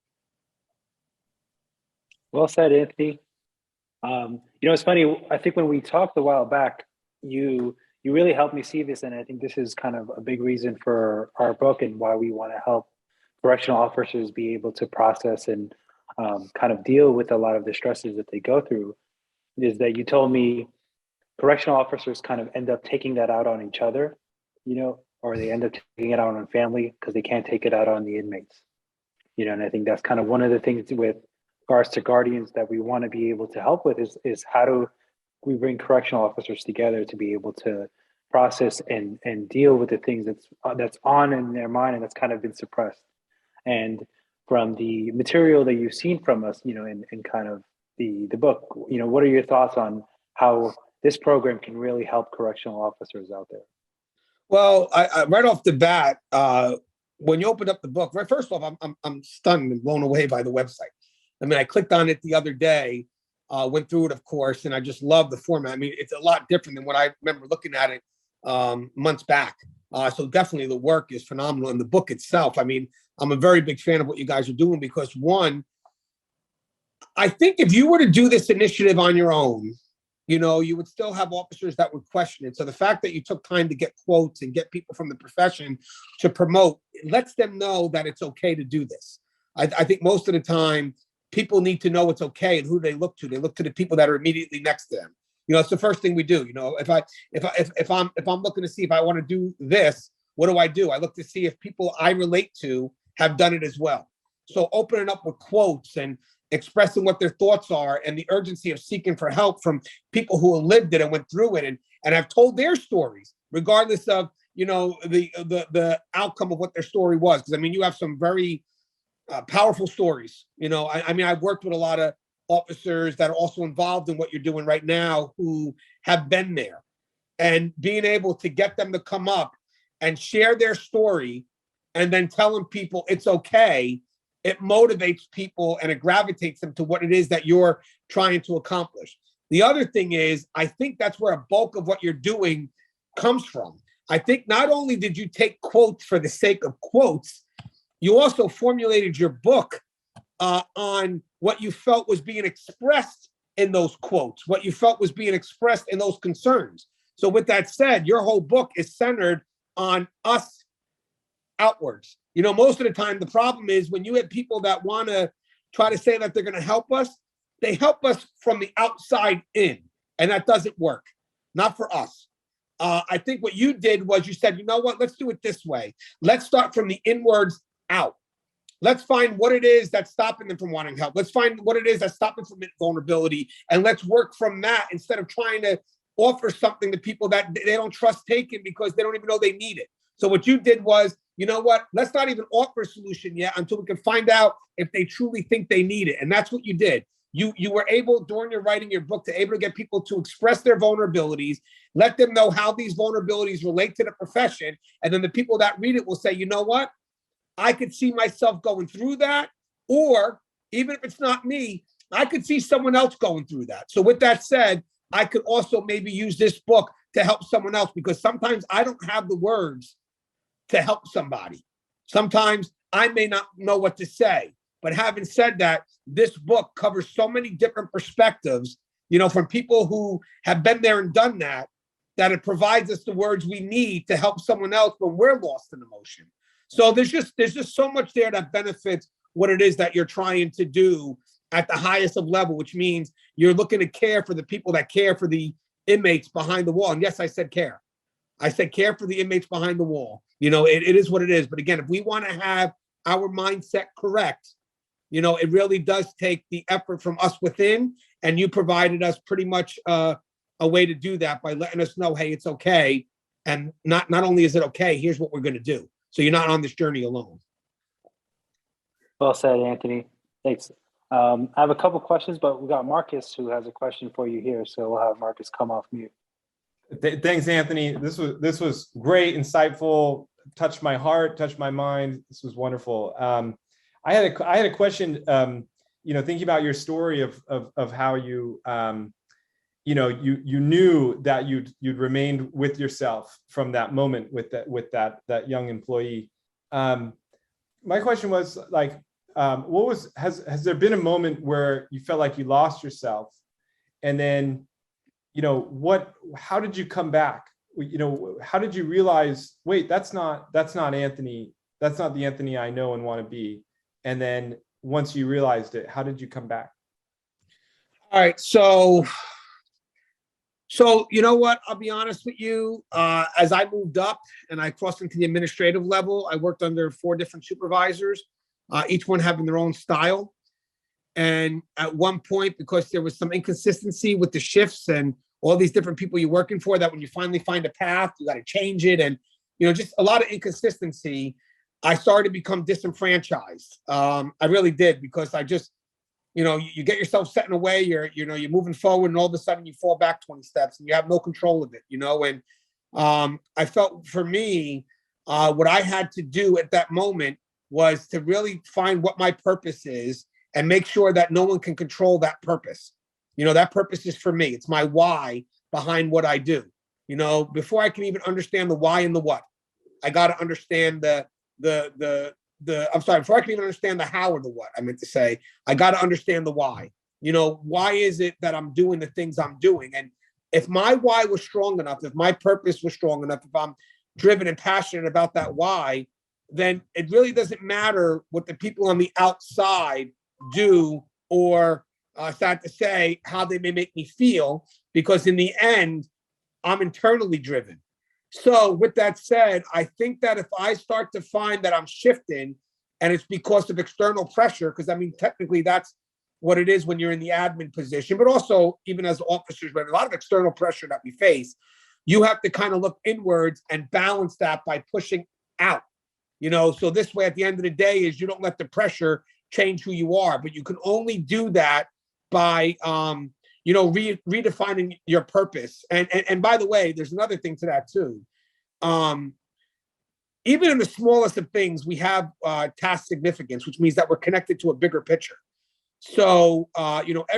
Well said, Anthony. It's funny. I think when we talked a while back, you really helped me see this. And I think this is kind of a big reason for our book and why we want to help correctional officers be able to process and kind of deal with a lot of the stresses that they go through, is that you told me correctional officers kind of end up taking that out on each other, or they end up taking it out on family because they can't take it out on the inmates. And I think that's kind of one of the things with regards to guardians that we want to be able to help with is how do we bring correctional officers together to be able to process and deal with the things that's on in their mind and that's kind of been suppressed. And from the material that you've seen from us, in kind of the book, what are your thoughts on how this program can really help correctional officers out there? Well, I right off the bat, when you opened up the book, right, first off, I'm stunned and blown away by the website. I mean, I clicked on it the other day, went through it, of course, and I just love the format. I mean, it's a lot different than what I remember looking at it months back. So definitely the work is phenomenal. And the book itself, I mean, I'm a very big fan of what you guys are doing because, one, I think if you were to do this initiative on your own, you would still have officers that would question it. So the fact that you took time to get quotes and get people from the profession to promote, it lets them know that it's okay to do this. I think most of the time, people need to know it's okay, and who do they look to? They look to the people that are immediately next to them. It's the first thing we do. If I'm looking to see if I want to do this, what do? I look to see if people I relate to have done it as well. So opening up with quotes and expressing what their thoughts are and the urgency of seeking for help from people who have lived it and went through it and have told their stories, regardless of the outcome of what their story was. Because I mean, you have some very powerful stories. I mean, I've worked with a lot of officers that are also involved in what you're doing right now who have been there, and being able to get them to come up and share their story and then telling people it's okay, it motivates people and it gravitates them to what it is that you're trying to accomplish. The other thing is, I think that's where a bulk of what you're doing comes from. I think not only did you take quotes for the sake of quotes, you also formulated your book on what you felt was being expressed in those quotes, what you felt was being expressed in those concerns. So with that said, your whole book is centered on us outwards. Most of the time, the problem is when you have people that want to try to say that they're going to help us, they help us from the outside in, and that doesn't work. Not for us. I think what you did was you said, you know what, let's do it this way. Let's start from the inwards out. Let's find what it is that's stopping them from wanting help. Let's find what it is that's stopping from vulnerability, and let's work from that instead of trying to offer something to people that they don't trust taking because they don't even know they need it. So what you did was, you know what, let's not even offer a solution yet until we can find out if they truly think they need it. And that's what you did. You were able, during your writing your book, to get people to express their vulnerabilities, let them know how these vulnerabilities relate to the profession. And then the people that read it will say, you know what, I could see myself going through that. Or even if it's not me, I could see someone else going through that. So with that said, I could also maybe use this book to help someone else, because sometimes I don't have the words to help somebody. Sometimes I may not know what to say. But having said that, this book covers so many different perspectives, from people who have been there and done that, that it provides us the words we need to help someone else when we're lost in emotion. So there's just so much there that benefits what it is that you're trying to do at the highest of level, which means you're looking to care for the people that care for the inmates behind the wall. And yes, I said care. I said care for the inmates behind the wall. It is what it is. But again, if we want to have our mindset correct, it really does take the effort from us within. And you provided us pretty much a way to do that by letting us know, hey, it's okay. And not only is it okay, here's what we're going to do. So you're not on this journey alone. Well said, Anthony. Thanks. I have a couple questions, but we got Marcus who has a question for you here. So we'll have Marcus come off mute. Thanks, Anthony. This was great, insightful, touched my heart, touched my mind. This was wonderful. I had a question. Thinking about your story of how you you knew that you'd remained with yourself from that moment with that young employee. My question was like, has there been a moment where you felt like you lost yourself, and then how did you come back? How did you realize, wait, that's not Anthony, that's not the Anthony I know and want to be? And then once you realized it? How did you come back? All right. So you know what? I'll be honest with you. As I moved up and I crossed into the administrative level, I worked under 4 different supervisors, each one having their own style. And at one point, because there was some inconsistency with the shifts and all these different people you're working for, that when you finally find a path, you got to change it. And, just a lot of inconsistency. I started to become disenfranchised. I really did, because I just, you get yourself set in a way, you're moving forward, and all of a sudden you fall back 20 steps and you have no control of it, and I felt, for me, what I had to do at that moment was to really find what my purpose is and make sure that no one can control that purpose. That purpose is for me. It's my why behind what I do. Before I can even understand the why and the what, I got to understand before I can even understand the how or the what, I meant to say, I got to understand the why. Why is it that I'm doing the things I'm doing? And if my why was strong enough, if my purpose was strong enough, if I'm driven and passionate about that why, then it really doesn't matter what the people on the outside do, or sad to say, how they may make me feel, because in the end, I'm internally driven. So with that said, I think that if I start to find that I'm shifting and it's because of external pressure, because technically that's what it is when you're in the admin position, but also even as officers, but a lot of external pressure that we face, you have to kind of look inwards and balance that by pushing out, so this way, at the end of the day, is you don't let the change who you are, but you can only do that by, redefining your purpose. And by the way, there's another thing to that too. Even in the smallest of things, we have task significance, which means that we're connected to a bigger picture. So,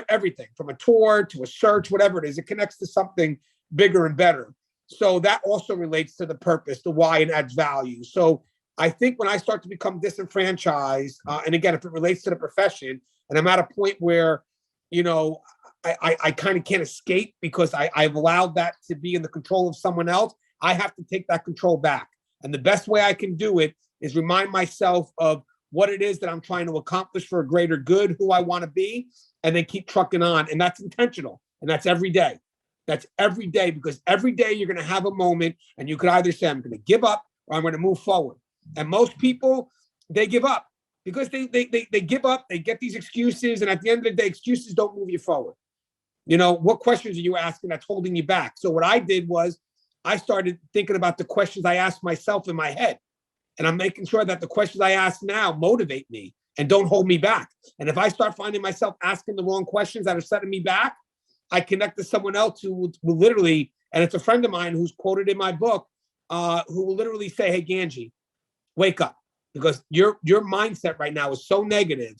everything from a tour to a search, whatever it is, it connects to something bigger and better. So that also relates to the purpose, the why, and adds value. So I think when I start to become disenfranchised, and again, if it relates to the profession, and I'm at a point where, I kind of can't escape because I've allowed that to be in the control of someone else, I have to take that control back. And the best way I can do it is remind myself of what it is that I'm trying to accomplish for a greater good, who I want to be, and then keep trucking on. And that's intentional. And that's every day. That's every day, because every day you're going to have a moment and you could either say, I'm going to give up or I'm going to move forward. And most people, they give up because they give up, they get these excuses. And at the end of the day, excuses don't move you forward. What questions are you asking that's holding you back? So what I did was I started thinking about the questions I asked myself in my head. And I'm making sure that the questions I ask now motivate me and don't hold me back. And if I start finding myself asking the wrong questions that are setting me back, I connect to someone else who will literally, and it's a friend of mine who's quoted in my book, who will literally say, hey, Ganji, wake up, because your mindset right now is so negative.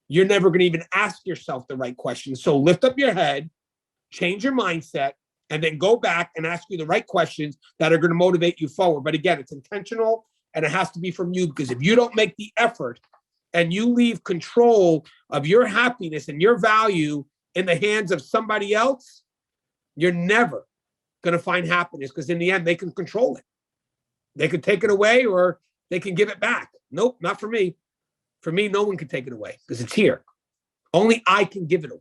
You're never going to even ask yourself the right questions. So lift up your head, change your mindset, and then go back and ask you the right questions that are going to motivate you forward. But again, it's intentional and it has to be from you, because if you don't make the effort and you leave control of your happiness and your value in the hands of somebody else, you're never going to find happiness, because in the end, they can control it. They can take it away or they can give it back. Nope, not for me. For me, no one can take it away because it's here. Only I can give it away.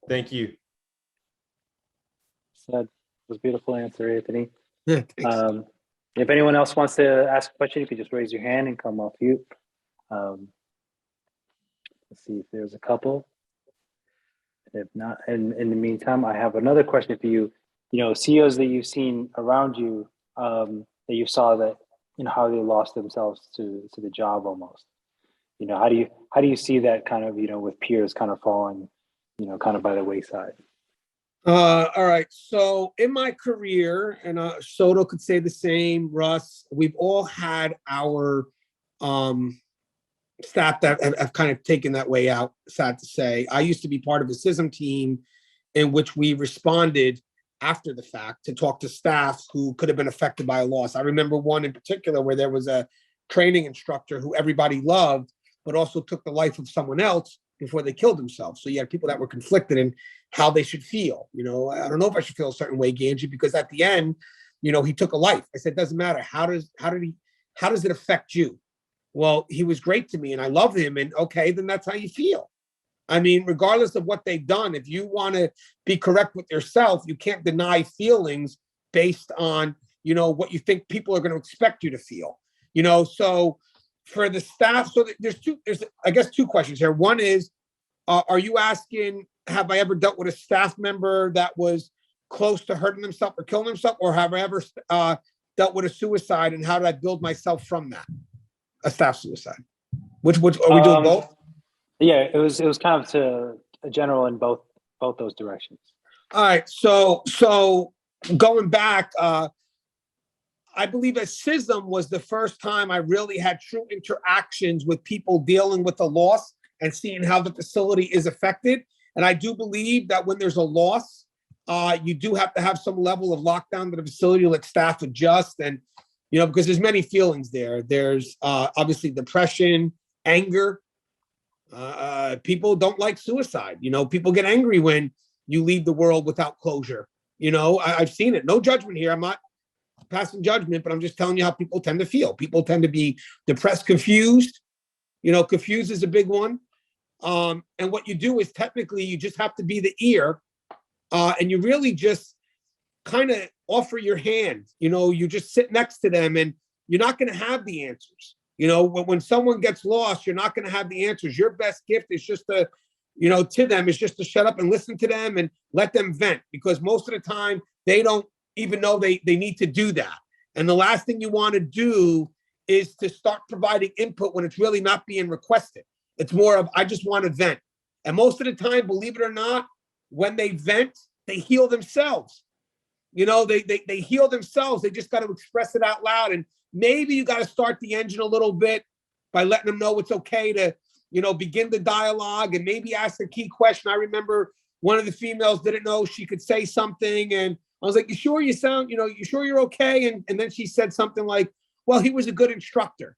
Thank you. That was a beautiful answer, Anthony. Yeah, If anyone else wants to ask a question, you can just raise your hand and come off mute. Let's see if there's a couple. If not, in the meantime, I have another question for you. CEOs that you've seen around you, that you saw that, how they lost themselves to the job almost. How do you see that kind of, with peers kind of falling, kind of by the wayside? All right. So in my career, and Soto could say the same, Russ, we've all had our staff that have kind of taken that way out, sad to say. I used to be part of a CISM team in which we responded after the fact to talk to staff who could have been affected by a loss. I remember one in particular where there was a training instructor who everybody loved, but also took the life of someone else before they killed themselves. So you had people that were conflicted in how they should feel. I don't know if I should feel a certain way, Ganji, because at the end, he took a life. I said, it doesn't matter. How does it affect you? Well, he was great to me and I love him. And okay, then that's how you feel. I mean, regardless of what they've done, if you want to be correct with yourself, you can't deny feelings based on, what you think people are going to expect you to feel, so for the staff, so there's I guess two questions here. One is, are you asking, have I ever dealt with a staff member that was close to hurting themselves or killing themselves, or have I ever dealt with a suicide, and how did I build myself from that? A staff suicide. Which are we doing both? Yeah, it was kind of to a general in both those directions. All right, so going back, I believe that SISM was the first time I really had true interactions with people dealing with a loss and seeing how the facility is affected. And I do believe that when there's a loss, you do have to have some level of lockdown to the facility, let staff adjust, and because there's many feelings there. There's obviously depression, anger. People don't like suicide. People get angry when you leave the world without closure. I've seen it. No judgment here. I'm not passing judgment, but I'm just telling you how people tend to feel. People tend to be depressed, confused. Confused is a big one. And what you do is technically you just have to be the ear, and you really just kind of offer your hand. You just sit next to them, and you're not going to have the answers. When someone gets lost, you're not going to have the answers. Your best gift is just to, to them, is just to shut up and listen to them and let them vent, because most of the time they don't even know they need to do that. And the last thing you want to do is to start providing input when it's really not being requested. It's more of, I just want to vent. And most of the time, believe it or not, when they vent, they heal themselves. They heal themselves. They just got to express it out loud. And maybe you got to start the engine a little bit by letting them know it's okay to, begin the dialogue and maybe ask a key question. I remember one of the females didn't know she could say something. And I was like, you sure you sound, you sure you're okay? And then she said something like, well, he was a good instructor.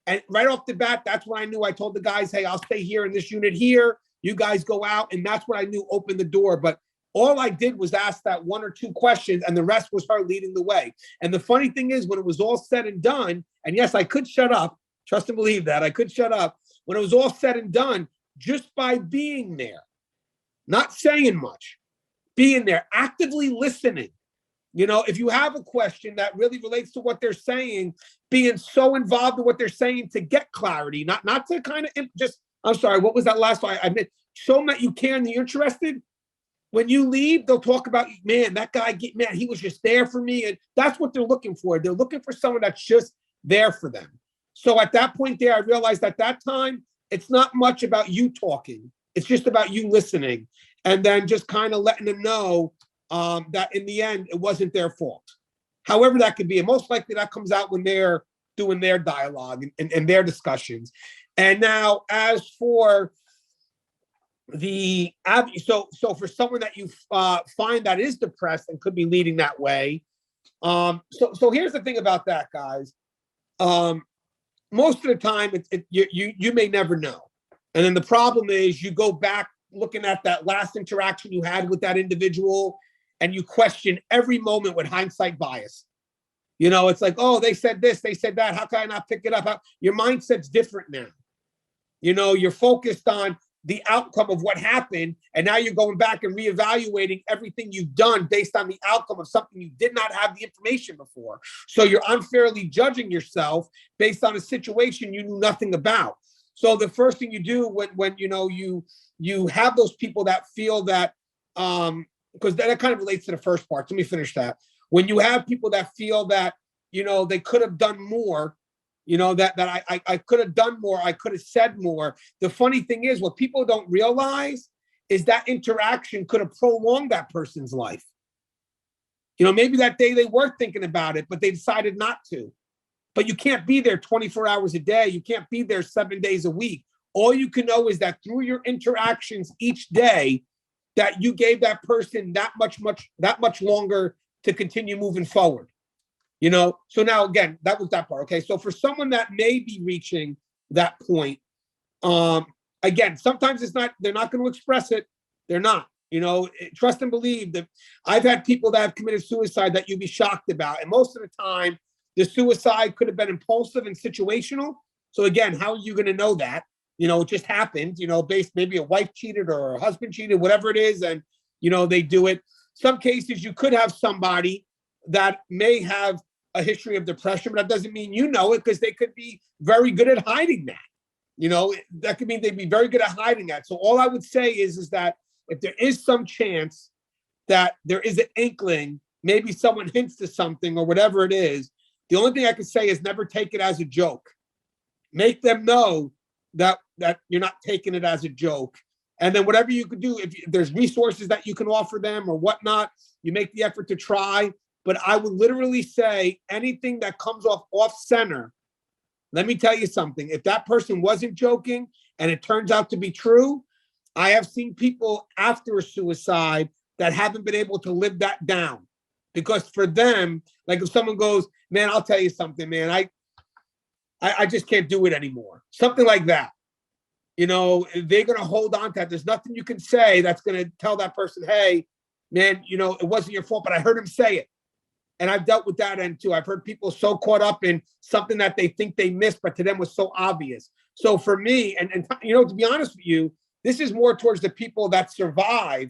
And right off the bat, that's when I knew. I told the guys, hey, I'll stay here in this unit here. You guys go out. And that's what I knew opened the door. But all I did was ask that one or two questions, and the rest was her leading the way. And the funny thing is, when it was all said and done, and yes, I could shut up, trust and believe that, I could shut up. When it was all said and done, just by being there, not saying much, being there, actively listening. If you have a question that really relates to what they're saying, being so involved in what they're saying to get clarity, not to kind of just, I'm sorry, what was that last one? I meant, show them that you care and you're interested. When you leave, they'll talk about, man, that guy, he was just there for me. And that's what they're looking for. They're looking for someone that's just there for them. So at that point there, I realized at that time, it's not much about you talking. It's just about you listening. And then just kind of letting them know that in the end, it wasn't their fault. However that could be. And most likely that comes out when they're doing their dialogue and their discussions. And now as for so for someone that you find that is depressed and could be leading that way. So here's the thing about that, guys. Most of the time, you may never know. And then the problem is you go back looking at that last interaction you had with that individual, and you question every moment with hindsight bias. It's like, oh, they said this, they said that. How can I not pick it up? Your mindset's different now. You're focused on the outcome of what happened, and now you're going back and reevaluating everything you've done based on the outcome of something you did not have the information before. So you're unfairly judging yourself based on a situation you knew nothing about. So the first thing you do when you have those people that feel that, because that kind of relates to the first part. Let me finish that. When you have people that feel that, they could have done more, that I could have done more, I could have said more. The funny thing is, what people don't realize is that interaction could have prolonged that person's life. Maybe that day they were thinking about it, but they decided not to. But you can't be there 24 hours a day. You can't be there 7 days a week. All you can know is that through your interactions each day, that you gave that person that much longer to continue moving forward. So now again, that was that part. Okay. So for someone that may be reaching that point, again, sometimes they're not going to express it. They're not, trust and believe that I've had people that have committed suicide that you'd be shocked about. And most of the time, the suicide could have been impulsive and situational, So again, how are you going to know that? It just happened, based maybe a wife cheated or a husband cheated, whatever it is. And, they do it. Some cases you could have somebody that may have a history of depression, but that doesn't mean it, because they could be very good at hiding that. That could mean they'd be very good at hiding that. So all I would say is that if there is some chance that there is an inkling, maybe someone hints to something or whatever it is, the only thing I can say is never take it as a joke. Make them know that you're not taking it as a joke. And then whatever you could do, if there's resources that you can offer them or whatnot, you make the effort to try. But I would literally say anything that comes off center, let me tell you something. If that person wasn't joking and it turns out to be true, I have seen people after a suicide that haven't been able to live that down. Because for them, like if someone goes, man, I'll tell you something, man, I just can't do it anymore. Something like that. They're going to hold on to that. There's nothing you can say that's going to tell that person, hey, man, it wasn't your fault, but I heard him say it. And I've dealt with that end too. I've heard people so caught up in something that they think they missed, but to them was so obvious. So for me, and to be honest with you, this is more towards the people that survive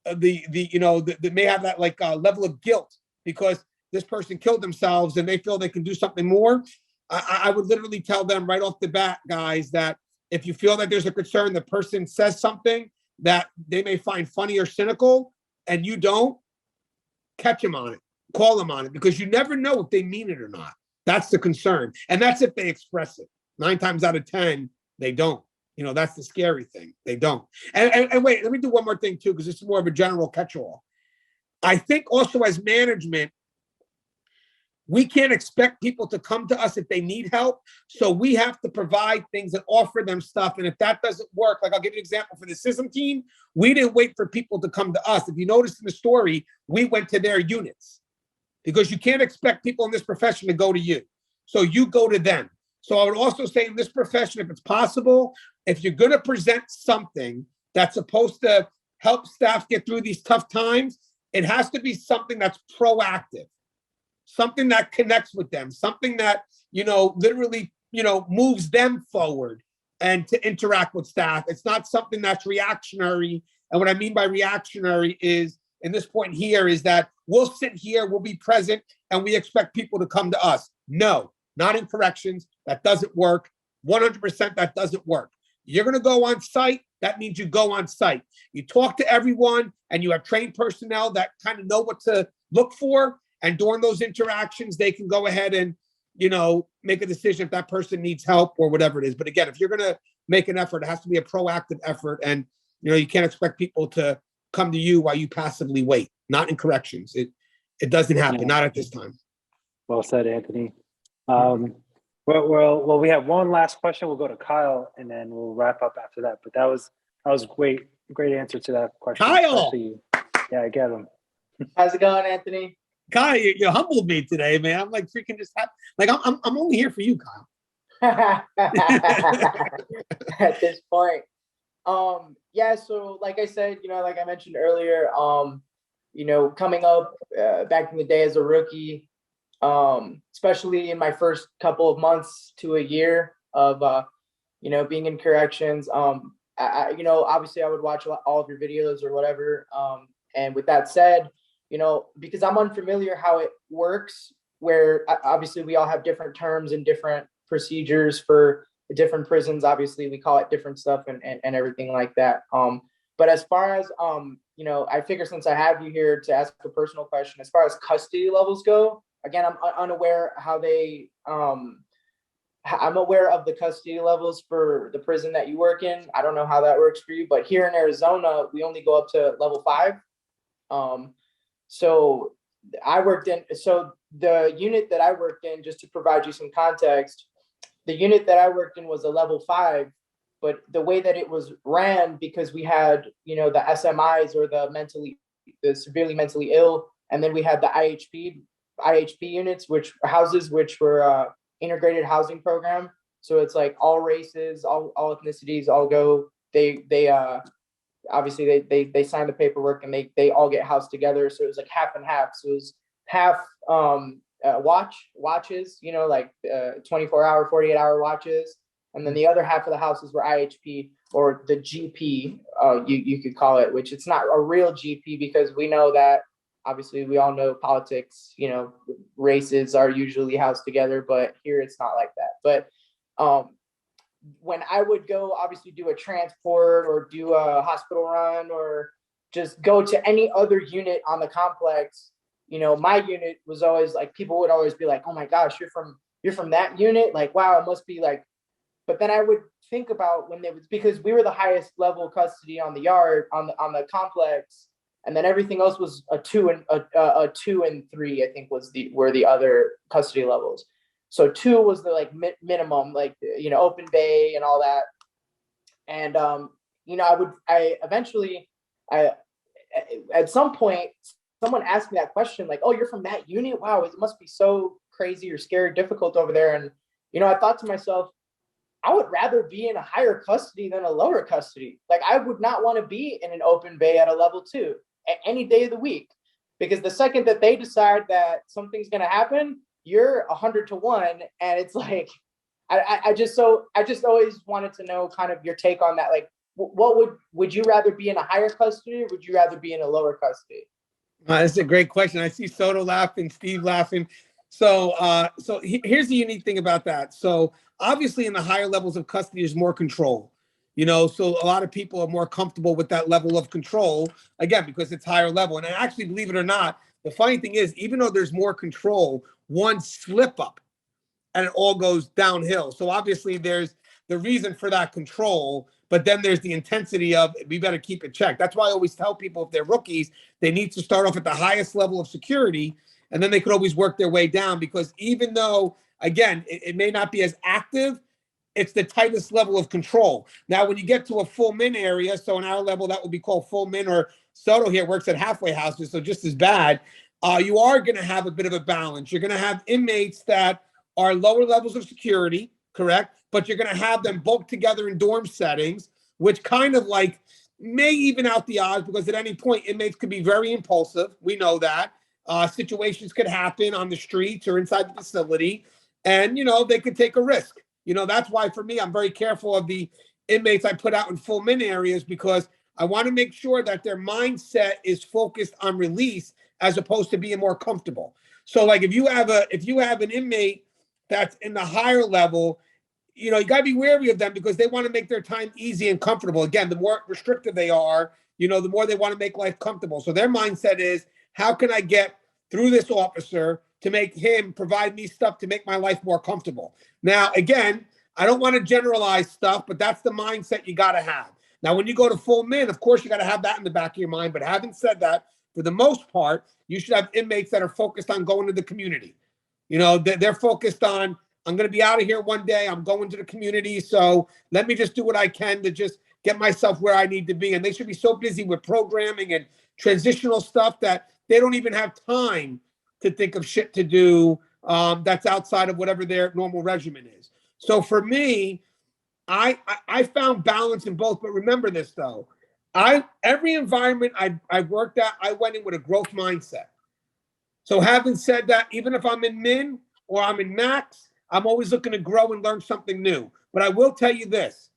that may have that level of guilt because this person killed themselves and they feel they can do something more. I would literally tell them right off the bat, guys, that if you feel that there's a concern, the person says something that they may find funny or cynical and you don't, catch them on it, call them on it, because you never know if they mean it or not. That's the concern. And that's if they express it. 9 times out of 10, they don't. That's the scary thing. They don't. And wait, let me do one more thing too, because this is more of a general catch-all. I think also as management, we can't expect people to come to us if they need help. So we have to provide things and offer them stuff. And if that doesn't work, like I'll give you an example for the SISM team, we didn't wait for people to come to us. If you notice in the story, we went to their units because you can't expect people in this profession to go to you. So you go to them. So I would also say in this profession, if it's possible, if you're going to present something that's supposed to help staff get through these tough times, it has to be something that's proactive. Something that connects with them, something that, literally, moves them forward and to interact with staff. It's not something that's reactionary. And what I mean by reactionary is, in this point here, is that we'll sit here, we'll be present, and we expect people to come to us. No, not in corrections. That doesn't work. 100% that doesn't work. You're going to go on site. That means you go on site. You talk to everyone, and you have trained personnel that kind of know what to look for. And during those interactions, they can go ahead and, make a decision if that person needs help or whatever it is. But again, if you're going to make an effort, it has to be a proactive effort. And, you can't expect people to come to you while you passively wait. Not in corrections. It doesn't happen. Not at this time. Well said, Anthony. Well, we have one last question. We'll go to Kyle and then we'll wrap up after that. But that was great answer to that question. Kyle! Yeah, I get him. How's it going, Anthony? Kyle, you humbled me today, man. I'm like freaking just happy. Like I'm only here for you, Kyle. At this point. Yeah, so like I said, like I mentioned earlier, coming up back in the day as a rookie, especially in my first couple of months to a year of being in corrections, obviously I would watch all of your videos or whatever. And with that said, because I'm unfamiliar how it works, where obviously we all have different terms and different procedures for the different prisons. Obviously we call it different stuff and everything like that. But as far as, I figure since I have you here to ask a personal question, as far as custody levels go, again, I'm unaware how they, I'm aware of the custody levels for the prison that you work in. I don't know how that works for you, but here in Arizona, we only go up to level 5. So the unit that I worked in, just to provide you some context, the unit that I worked in was a level 5, but the way that it was ran, because we had, the SMIs or the severely mentally ill, and then we had the IHP units, which were integrated housing program. So it's like all races, all ethnicities, all go, obviously they sign the paperwork and they all get housed together. So it was like half and half. So it was half watches, you know, like 24-hour, 48-hour watches. And then the other half of the houses were IHP, or the GP, you could call it, which it's not a real GP, because we know that obviously we all know politics, you know, races are usually housed together, but here it's not like that. But when I would go obviously do a transport or do a hospital run or just go to any other unit on the complex, you know, my unit was always like, people would always be like, oh my gosh, you're from that unit? Like, wow, it must be like, but then I would think about when they was, because we were the highest level custody on the yard, on the complex, and then everything else was a 2 and 3, I think were the other custody levels. So 2 was the like minimum, like, you know, open bay and all that. And you know, at some point, someone asked me that question, like, oh, you're from that unit? Wow, it must be so crazy or scary, difficult over there. And, you know, I thought to myself, I would rather be in a higher custody than a lower custody. Like, I would not want to be in an open bay at a level 2 at any day of the week, because the second that they decide that something's going to happen, you're 100 to 1. And it's like, I just always wanted to know kind of your take on that. Like, what would you rather be in a higher custody, or would you rather be in a lower custody? That's a great question. I see Soto laughing, Steve laughing. So here's the unique thing about that. So obviously in the higher levels of custody, there's more control, you know, so a lot of people are more comfortable with that level of control, again, because it's higher level. And I actually, believe it or not, the funny thing is, even though there's more control, one slip up and it all goes downhill. So obviously there's the reason for that control, but then there's the intensity of, we better keep it checked. That's why I always tell people, if they're rookies, they need to start off at the highest level of security, and then they could always work their way down, because even though, again, it may not be as active, it's the tightest level of control. Now, when you get to a full min area, so in our level, that would be called full min, or Soto here works at halfway houses, so just as bad, you are going to have a bit of a balance. You're going to have inmates that are lower levels of security, correct? But you're going to have them bulked together in dorm settings, which kind of like may even out the odds, because at any point, inmates could be very impulsive. We know that. Situations could happen on the streets or inside the facility, and, you know, they could take a risk. You know, that's why for me, I'm very careful of the inmates I put out in full min areas, because I want to make sure that their mindset is focused on release as opposed to being more comfortable. So like if you have an inmate that's in the higher level, you know, you got to be wary of them, because they want to make their time easy and comfortable. Again, the more restrictive they are, you know, the more they want to make life comfortable. So their mindset is, how can I get through this officer to make him provide me stuff to make my life more comfortable? Now, again, I don't want to generalize stuff, but that's the mindset you got to have. Now, when you go to full min, of course, you got to have that in the back of your mind. But having said that, for the most part, you should have inmates that are focused on going to the community. You know, they're focused on, I'm going to be out of here one day. I'm going to the community. So let me just do what I can to just get myself where I need to be. And they should be so busy with programming and transitional stuff that they don't even have time to think of shit to do that's outside of whatever their normal regimen is. So for me, I found balance in both. But remember this, though. Every environment I worked at, I went in with a growth mindset. So having said that, even if I'm in min or I'm in max, I'm always looking to grow and learn something new. But I will tell you this.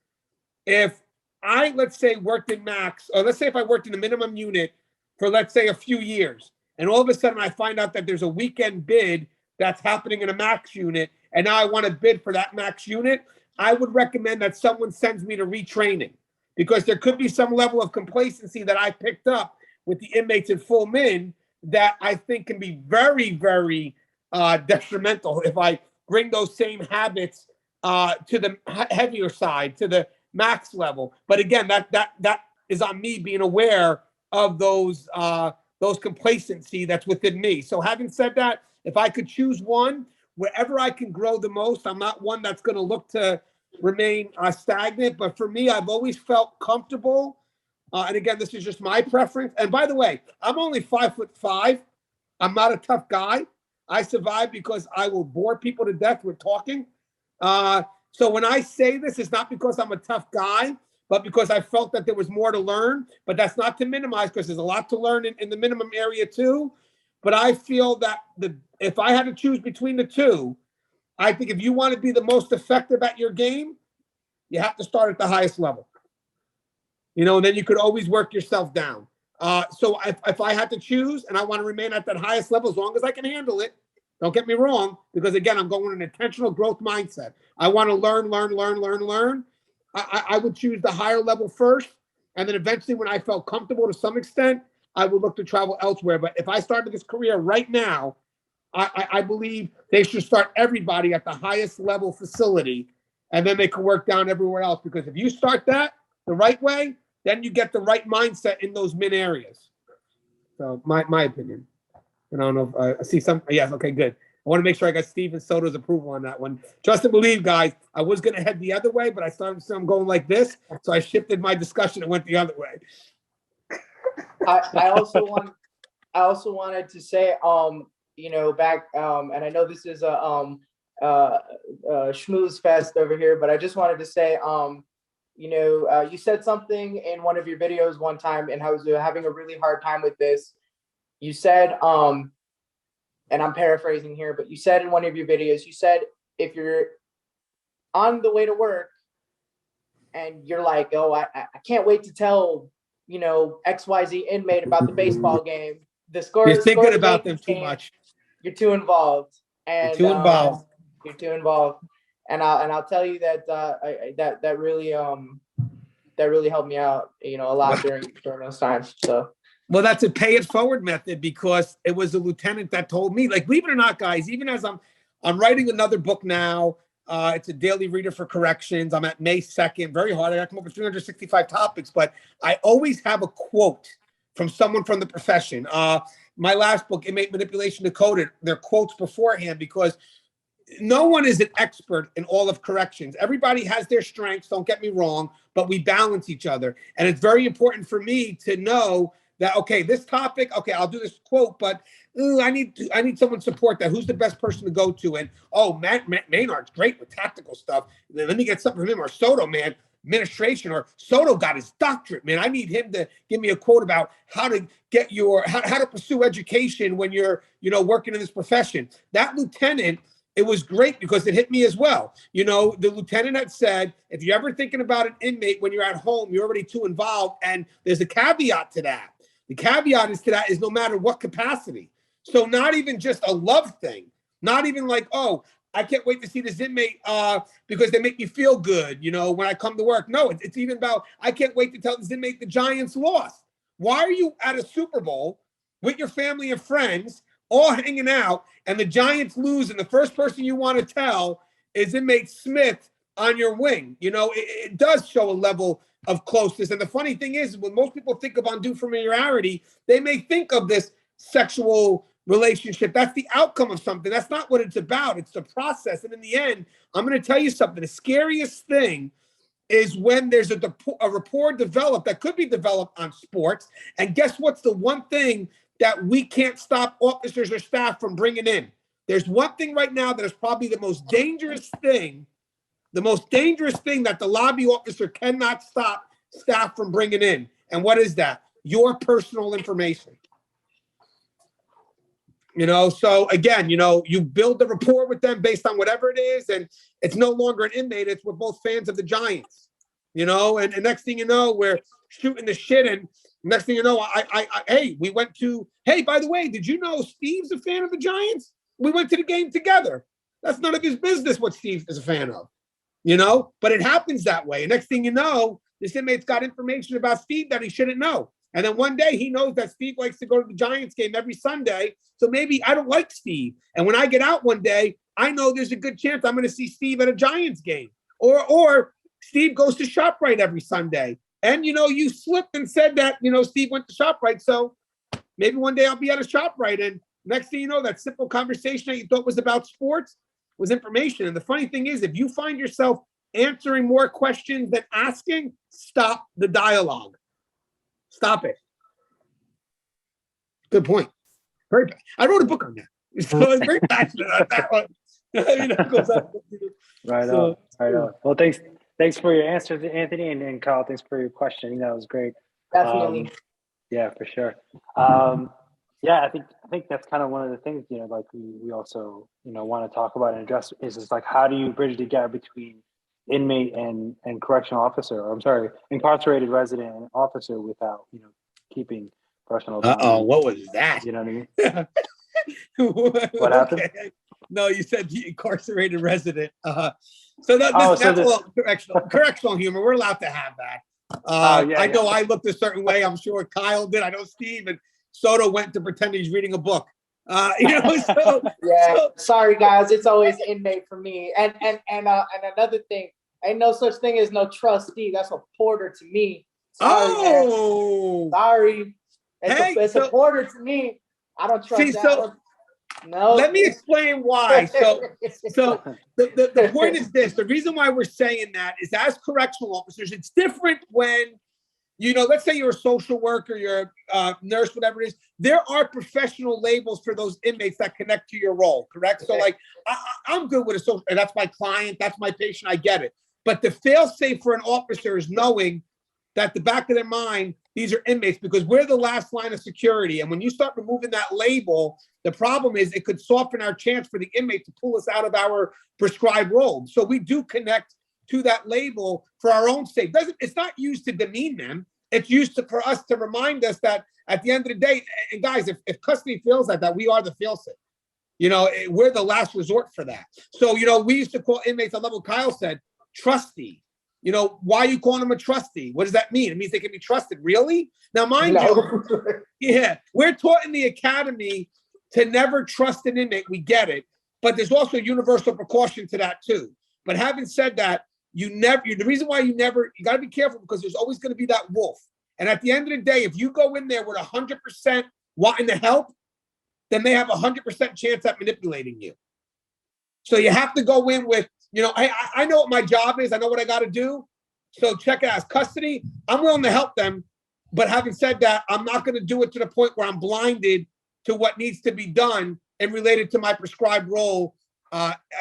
If I, let's say, worked in max, or let's say if I worked in the minimum unit for, let's say, a few years, and all of a sudden I find out that there's a weekend bid that's happening in a max unit, and now I want to bid for that max unit, I would recommend that someone sends me to retraining, because there could be some level of complacency that I picked up with the inmates in full min that I think can be very, very detrimental if I bring those same habits to the heavier side, to the max level. But again, that is on me being aware of those complacency that's within me. So having said that, if I could choose one, wherever I can grow the most, I'm not one that's going to look to remain stagnant. But for me, I've always felt comfortable. And again, this is just my preference. And by the way, I'm only 5'5". I'm not a tough guy. I survive because I will bore people to death with talking. So when I say this, it's not because I'm a tough guy, but because I felt that there was more to learn. But that's not to minimize, because there's a lot to learn in the minimum area too. but I feel that if I had to choose between the two, I think if you want to be the most effective at your game, you have to start at the highest level. And then you could always work yourself down. So if I had to choose and I want to remain at that highest level, as long as I can handle it, don't get me wrong, because again, I'm going with an intentional growth mindset. I want to learn. I would choose the higher level first. And then eventually when I felt comfortable to some extent, I would look to travel elsewhere. But if I started this career right now, I believe they should start everybody at the highest level facility, and then they can work down everywhere else. Because if you start that the right way, then you get the right mindset in those mid areas. So my opinion. And I don't know if I see some. Yes, okay, good. I want to make sure I got Steven Soto's approval on that one. Trust and believe, guys. I was going to head the other way, but I started to see I'm going like this, so I shifted my discussion and went the other way. I also wanted to say, back, and I know this is a schmooze fest over here, but I just wanted to say, you said something in one of your videos one time, and I was having a really hard time with this. You said, and I'm paraphrasing here, but you said in one of your videos, you said, if you're on the way to work and you're like, oh, I can't wait to tell, XYZ inmate about the baseball game. The score. You're thinking about them too much. You're too involved. And you're too involved. You're too involved. And I'll tell you that that really helped me out, a lot during those times. So. Well, that's a pay it forward method, because it was a lieutenant that told me, like, believe it or not, guys, even as I'm writing another book now, it's a daily reader for corrections. I'm at May 2nd, very hard. I got to come up with 365 topics, but I always have a quote from someone from the profession. My last book, Inmate Manipulation Decoded, they're quotes beforehand, because no one is an expert in all of corrections. Everybody has their strengths, don't get me wrong, but we balance each other. And it's very important for me to know that, okay, this topic, okay, I'll do this quote, but I need someone to support that. Who's the best person to go to? And, Matt Maynard's great with tactical stuff. Let me get something from him. Or Soto, man, administration. Or Soto got his doctorate, man. I need him to give me a quote about how to get how to pursue education when you're, working in this profession. That lieutenant, it was great because it hit me as well. The lieutenant had said, if you're ever thinking about an inmate when you're at home, you're already too involved. And there's a caveat to that. The caveat is no matter what capacity. So not even just a love thing, not even like, oh, I can't wait to see this inmate because they make me feel good, when I come to work. No, it's even about, I can't wait to tell this inmate the Giants lost. Why are you at a Super Bowl with your family and friends all hanging out and the Giants lose, and the first person you want to tell is inmate Smith on your wing? It does show a level of closeness. And the funny thing is, when most people think of undue familiarity, they may think of this sexual relationship. That's the outcome of something. That's not what it's about. It's the process. And in the end, I'm going to tell you something. The scariest thing is when there's a rapport developed that could be developed on sports. And guess what's the one thing that we can't stop officers or staff from bringing in? There's one thing right now that is probably the most dangerous thing that the lobby officer cannot stop staff from bringing in. And what is that? Your personal information. So again, you build the rapport with them based on whatever it is, and it's no longer an inmate. It's we're both fans of the Giants, and next thing you know, we're shooting the shit. And next thing you know, we went to, hey, by the way, did you know Steve's a fan of the Giants? We went to the game together. That's none of his business what Steve is a fan of. But it happens that way. And next thing you know, this inmate's got information about Steve that he shouldn't know. And then one day he knows that Steve likes to go to the Giants game every Sunday. So maybe I don't like Steve. And when I get out one day, I know there's a good chance I'm going to see Steve at a Giants game. Or Steve goes to ShopRite every Sunday. And, you slipped and said that, Steve went to ShopRite. So maybe one day I'll be at a ShopRite. And next thing you know, that simple conversation that you thought was about sports was information. And the funny thing is, if you find yourself answering more questions than asking, stop the dialogue. Stop it. Good point. I wrote a book on that. So I was very passionate on that one. Right on. Well, thanks for your answers, Anthony, and Kyle, thanks for your question. That was great. Definitely. Yeah, for sure. Yeah, I think that's kind of one of the things, like we also, want to talk about and address is just like how do you bridge the gap between inmate and correctional officer, or I'm sorry, incarcerated resident and officer without, keeping personal Uh-oh, boundaries. what was that? You know what I mean? What happened? Okay. No, you said the incarcerated resident. So Oh, so that's this. all correctional humor. We're allowed to have that. Oh yeah, I yeah. know I looked a certain way. I'm sure Kyle did. I know Steve and Soto went to pretend he's reading a book. So Yeah. so Sorry, guys. It's always inmate for me. And another thing, ain't no such thing as no trustee. That's a porter to me. Sorry, man. oh Sorry. Hey, It's a porter to me. I don't trust see, that. so No. let me explain why. So the point is this: the reason why we're saying that is, as correctional officers, it's different when, let's say you're a social worker, you're a nurse, whatever it is. There are professional labels for those inmates that connect to your role, correct? So like, I'm good with a social, and that's my client, that's my patient, I get it. But the fail-safe for an officer is knowing that the back of their mind, these are inmates, because we're the last line of security. And when you start removing that label, the problem is it could soften our chance for the inmate to pull us out of our prescribed role. So we do connect to that label for our own sake. It's not used to demean them. It's used for us to remind us that at the end of the day, and guys, if custody feels like that, we are the fail-safe. We're the last resort for that. So, we used to call inmates, I love what Kyle said, trustee. Why are you calling them a trustee? What does that mean? It means they can be trusted. Really? Now, mind you, yeah, we're taught in the academy to never trust an inmate. We get it. But there's also universal precaution to that too. But having said that, the reason why you got to be careful, because there's always going to be that wolf. And at the end of the day, if you go in there with 100% wanting to help, then they have 100% chance at manipulating you. So you have to go in with, I know what my job is. I know what I got to do. So check it out. As custody, I'm willing to help them. But having said that, I'm not going to do it to the point where I'm blinded to what needs to be done and related to my prescribed role,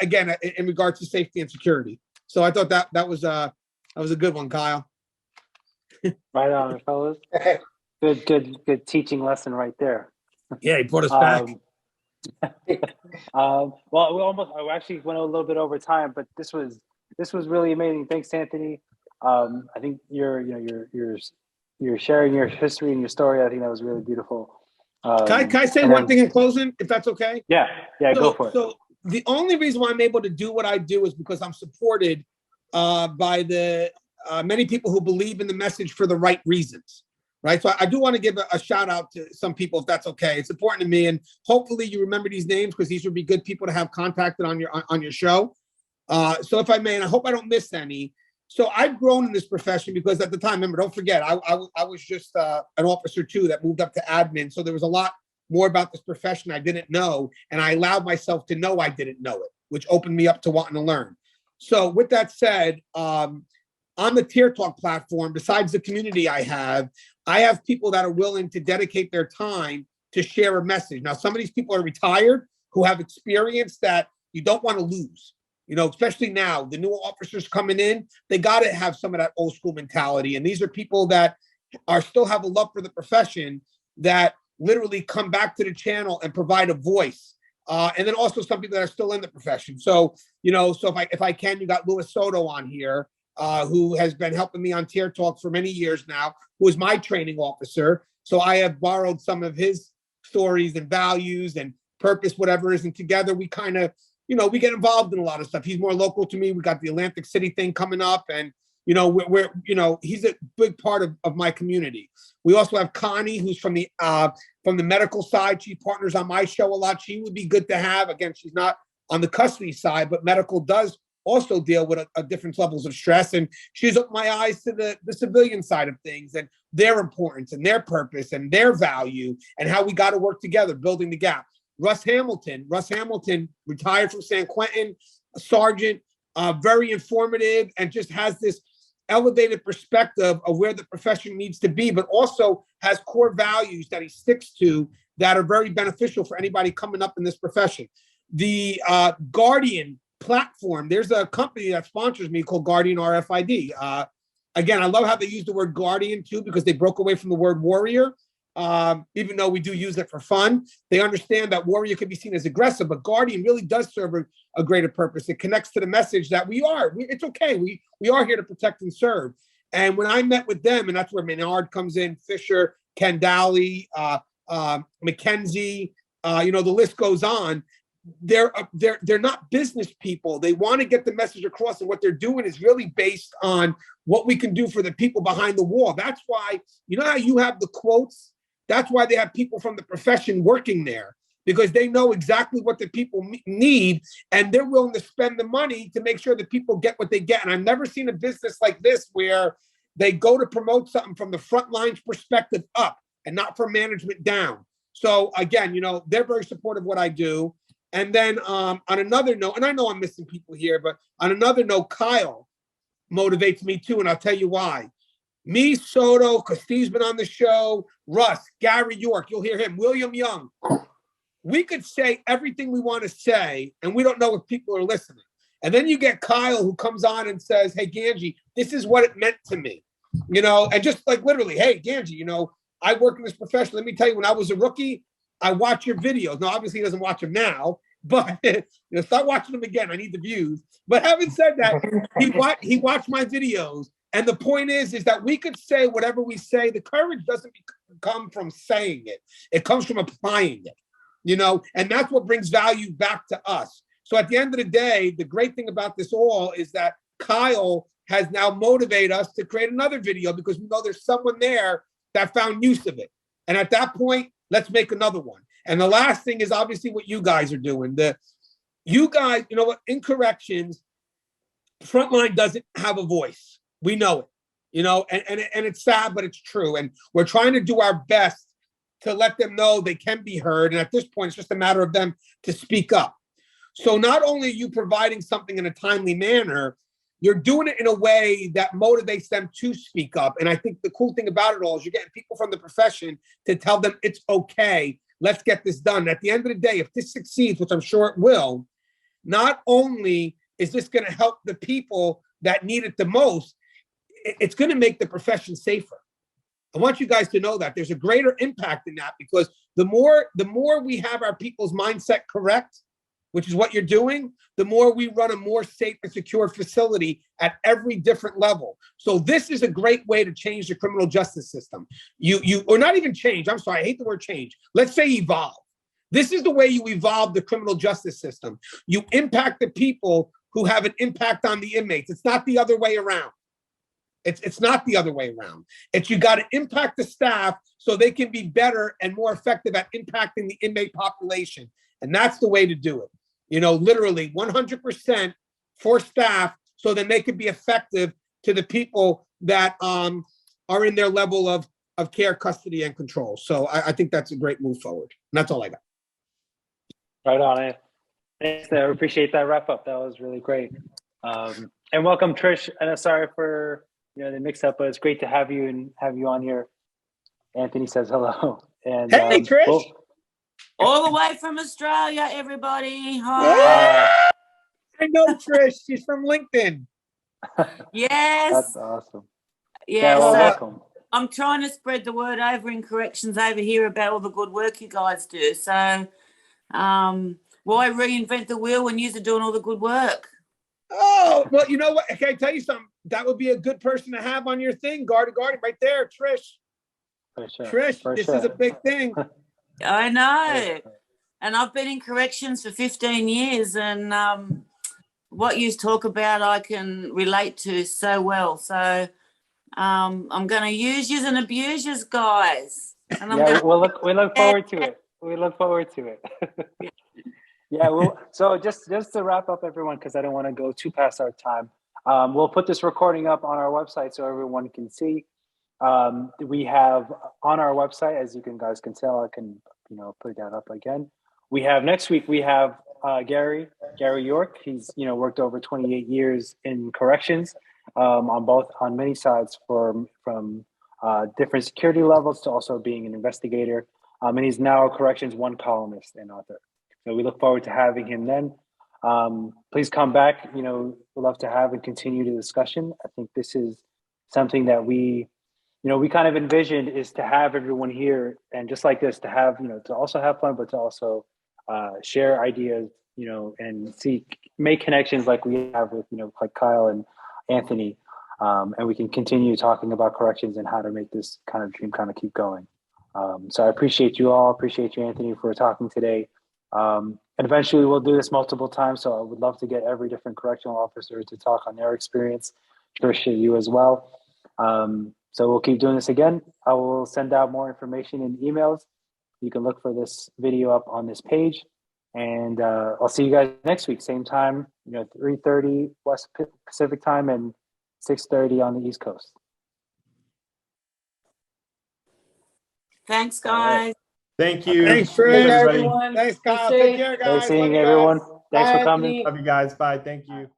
again, in regards to safety and security. So I thought that was a good one, Kyle. Right on, fellas. Good teaching lesson right there. Yeah, he brought us back. Well, I actually went a little bit over time, but this was really amazing. Thanks, Anthony. I think you're sharing your history and your story. I think that was really beautiful. Can I say one thing in closing, if that's okay? Yeah, go for it. So the only reason why I'm able to do what I do is because I'm supported by the many people who believe in the message for the right reasons, right? So I do want to give a shout out to some people, if that's okay. It's important to me, and hopefully you remember these names, because these would be good people to have contacted on your show. So if I may, and I hope I don't miss any. So I've grown in this profession because at the time, remember, don't forget, I was just an officer too that moved up to admin. So there was a lot more about this profession I didn't know, and I allowed myself to know I didn't know it, which opened me up to wanting to learn. So with that said, on the Tier Talk platform, besides the community I have people that are willing to dedicate their time to share a message. Now, some of these people are retired who have experience that you don't want to lose. Especially now, the newer officers coming in, they got to have some of that old school mentality. And these are people that still have a love for the profession, that literally come back to the channel and provide a voice. And then also some people that are still in the profession. So, if I can, you got Louis Soto on here, who has been helping me on Tier Talk for many years now, who is my training officer. So I have borrowed some of his stories and values and purpose, whatever it is. And together we kind of, we get involved in a lot of stuff. He's more local to me. We got the Atlantic City thing coming up, and we're he's a big part of my community. We also have Connie, who's from the medical side. She partners on my show a lot. She would be good to have. Again, she's not on the custody side, but medical does also deal with a different levels of stress. And she's opened my eyes to the civilian side of things and their importance and their purpose and their value and how we got to work together, building the gap. Russ Hamilton, retired from San Quentin, a sergeant, very informative, and just has this elevated perspective of where the profession needs to be, but also has core values that he sticks to that are very beneficial for anybody coming up in this profession. The Guardian platform, there's a company that sponsors me called Guardian RFID. Again, I love how they use the word guardian too, because they broke away from the word warrior. even though we do use it for fun. They understand that warrior can be seen as aggressive, but guardian really does serve a greater purpose. It connects to the message that it's okay. We are here to protect and serve. And when I met with them, and that's where Menard comes in, Fisher, Ken Dally, Mackenzie, the list goes on. They're not business people. They want to get the message across, and what they're doing is really based on what we can do for the people behind the wall. That's why, you know how you have the quotes? That's why they have people from the profession working there, because they know exactly what the people need, and they're willing to spend the money to make sure that people get what they get. And I've never seen a business like this where they go to promote something from the front lines perspective up and not from management down. So again, they're very supportive of what I do. And then on another note, and I know I'm missing people here, but on another note, Kyle motivates me too, and I'll tell you why. Me, Soto, because Steve's been on the show, Russ, Gary York, you'll hear him, William Young. We could say everything we want to say, and we don't know if people are listening. And then you get Kyle who comes on and says, hey, Ganji, this is what it meant to me. And just like literally, hey, Ganji, I work in this profession. Let me tell you, when I was a rookie, I watch your videos. Now, obviously, he doesn't watch them now, but start watching them again. I need the views. But having said that, he watched my videos. And the point is that we could say whatever we say. The courage doesn't come from saying it. It comes from applying it, and that's what brings value back to us. So at the end of the day, the great thing about this all is that Kyle has now motivated us to create another video, because we know there's someone there that found use of it. And at that point, let's make another one. And the last thing is obviously what you guys are doing. You guys, in corrections, frontline doesn't have a voice. We know it, and it's sad, but it's true. And we're trying to do our best to let them know they can be heard. And at this point, it's just a matter of them to speak up. So not only are you providing something in a timely manner, you're doing it in a way that motivates them to speak up. And I think the cool thing about it all is you're getting people from the profession to tell them it's okay. Let's get this done. At the end of the day, if this succeeds, which I'm sure it will, not only is this going to help the people that need it the most, it's going to make the profession safer. I want you guys to know that there's a greater impact in that, because the more we have our people's mindset correct, which is what you're doing, the more we run a more safe and secure facility at every different level. So this is a great way to change the criminal justice system. Or not even change. I'm sorry, I hate the word change. Let's say evolve. This is the way you evolve the criminal justice system. You impact the people who have an impact on the inmates. It's not the other way around. It's not the other way around. It's you got to impact the staff so they can be better and more effective at impacting the inmate population. And that's the way to do it. Literally 100% for staff so then they can be effective to the people that are in their level of care, custody, and control. So I think that's a great move forward. And that's all I got. Right on it. Thanks. I appreciate that wrap up. That was really great. And welcome, Trish. And I'm sorry for the mix up, but it's great to have you and have you on here. Anthony says hello. And hey, Trish. All the way from Australia, everybody. Hi. I know Trish. She's from LinkedIn. Yes. That's awesome. Yeah, well, so welcome. I'm trying to spread the word over in corrections over here about all the good work you guys do. So why reinvent the wheel when you're doing all the good work? Oh, well, you know what? Can I tell you something? That would be a good person to have on your thing, guard right there, Trish. For sure. Trish, this is a big thing. I know. And I've been in corrections for 15 years, and what you talk about I can relate to so well. So I'm going to use yous and abuse yous, guys. And we look forward to it. We look forward to it. Yeah, well, so just to wrap up, everyone, because I don't want to go too past our time. We'll put this recording up on our website so everyone can see. We have on our website, as you guys can tell, I can put that up again. We have next week. We have Gary York. He's worked over 28 years in corrections on many sides from different security levels to also being an investigator. And he's now a Corrections 1 columnist and author. So we look forward to having him then. Please come back. We'd love to have and continue the discussion. I think this is something that we we kind of envisioned is to have everyone here and just like this, to have, to also have fun, but to also share ideas, and make connections like we have with, like Kyle and Anthony. And we can continue talking about corrections and how to make this kind of dream kind of keep going. So I appreciate you all. Appreciate you, Anthony, for talking today. And eventually we'll do this multiple times. So I would love to get every different correctional officer to talk on their experience. Appreciate you as well. So we'll keep doing this again. I will send out more information in emails. You can look for this video up on this page. And I'll see you guys next week, same time, 3:30 West Pacific time and 6:30 on the East Coast. Thanks, guys. Thank you. Thanks, Take Chris. care, everybody. everyone. Thanks, Stay Kyle. safe. Take care, Great guys. seeing Love you guys. everyone. Thanks Bye, for coming. Anthony. Love you guys. Bye. Thank you.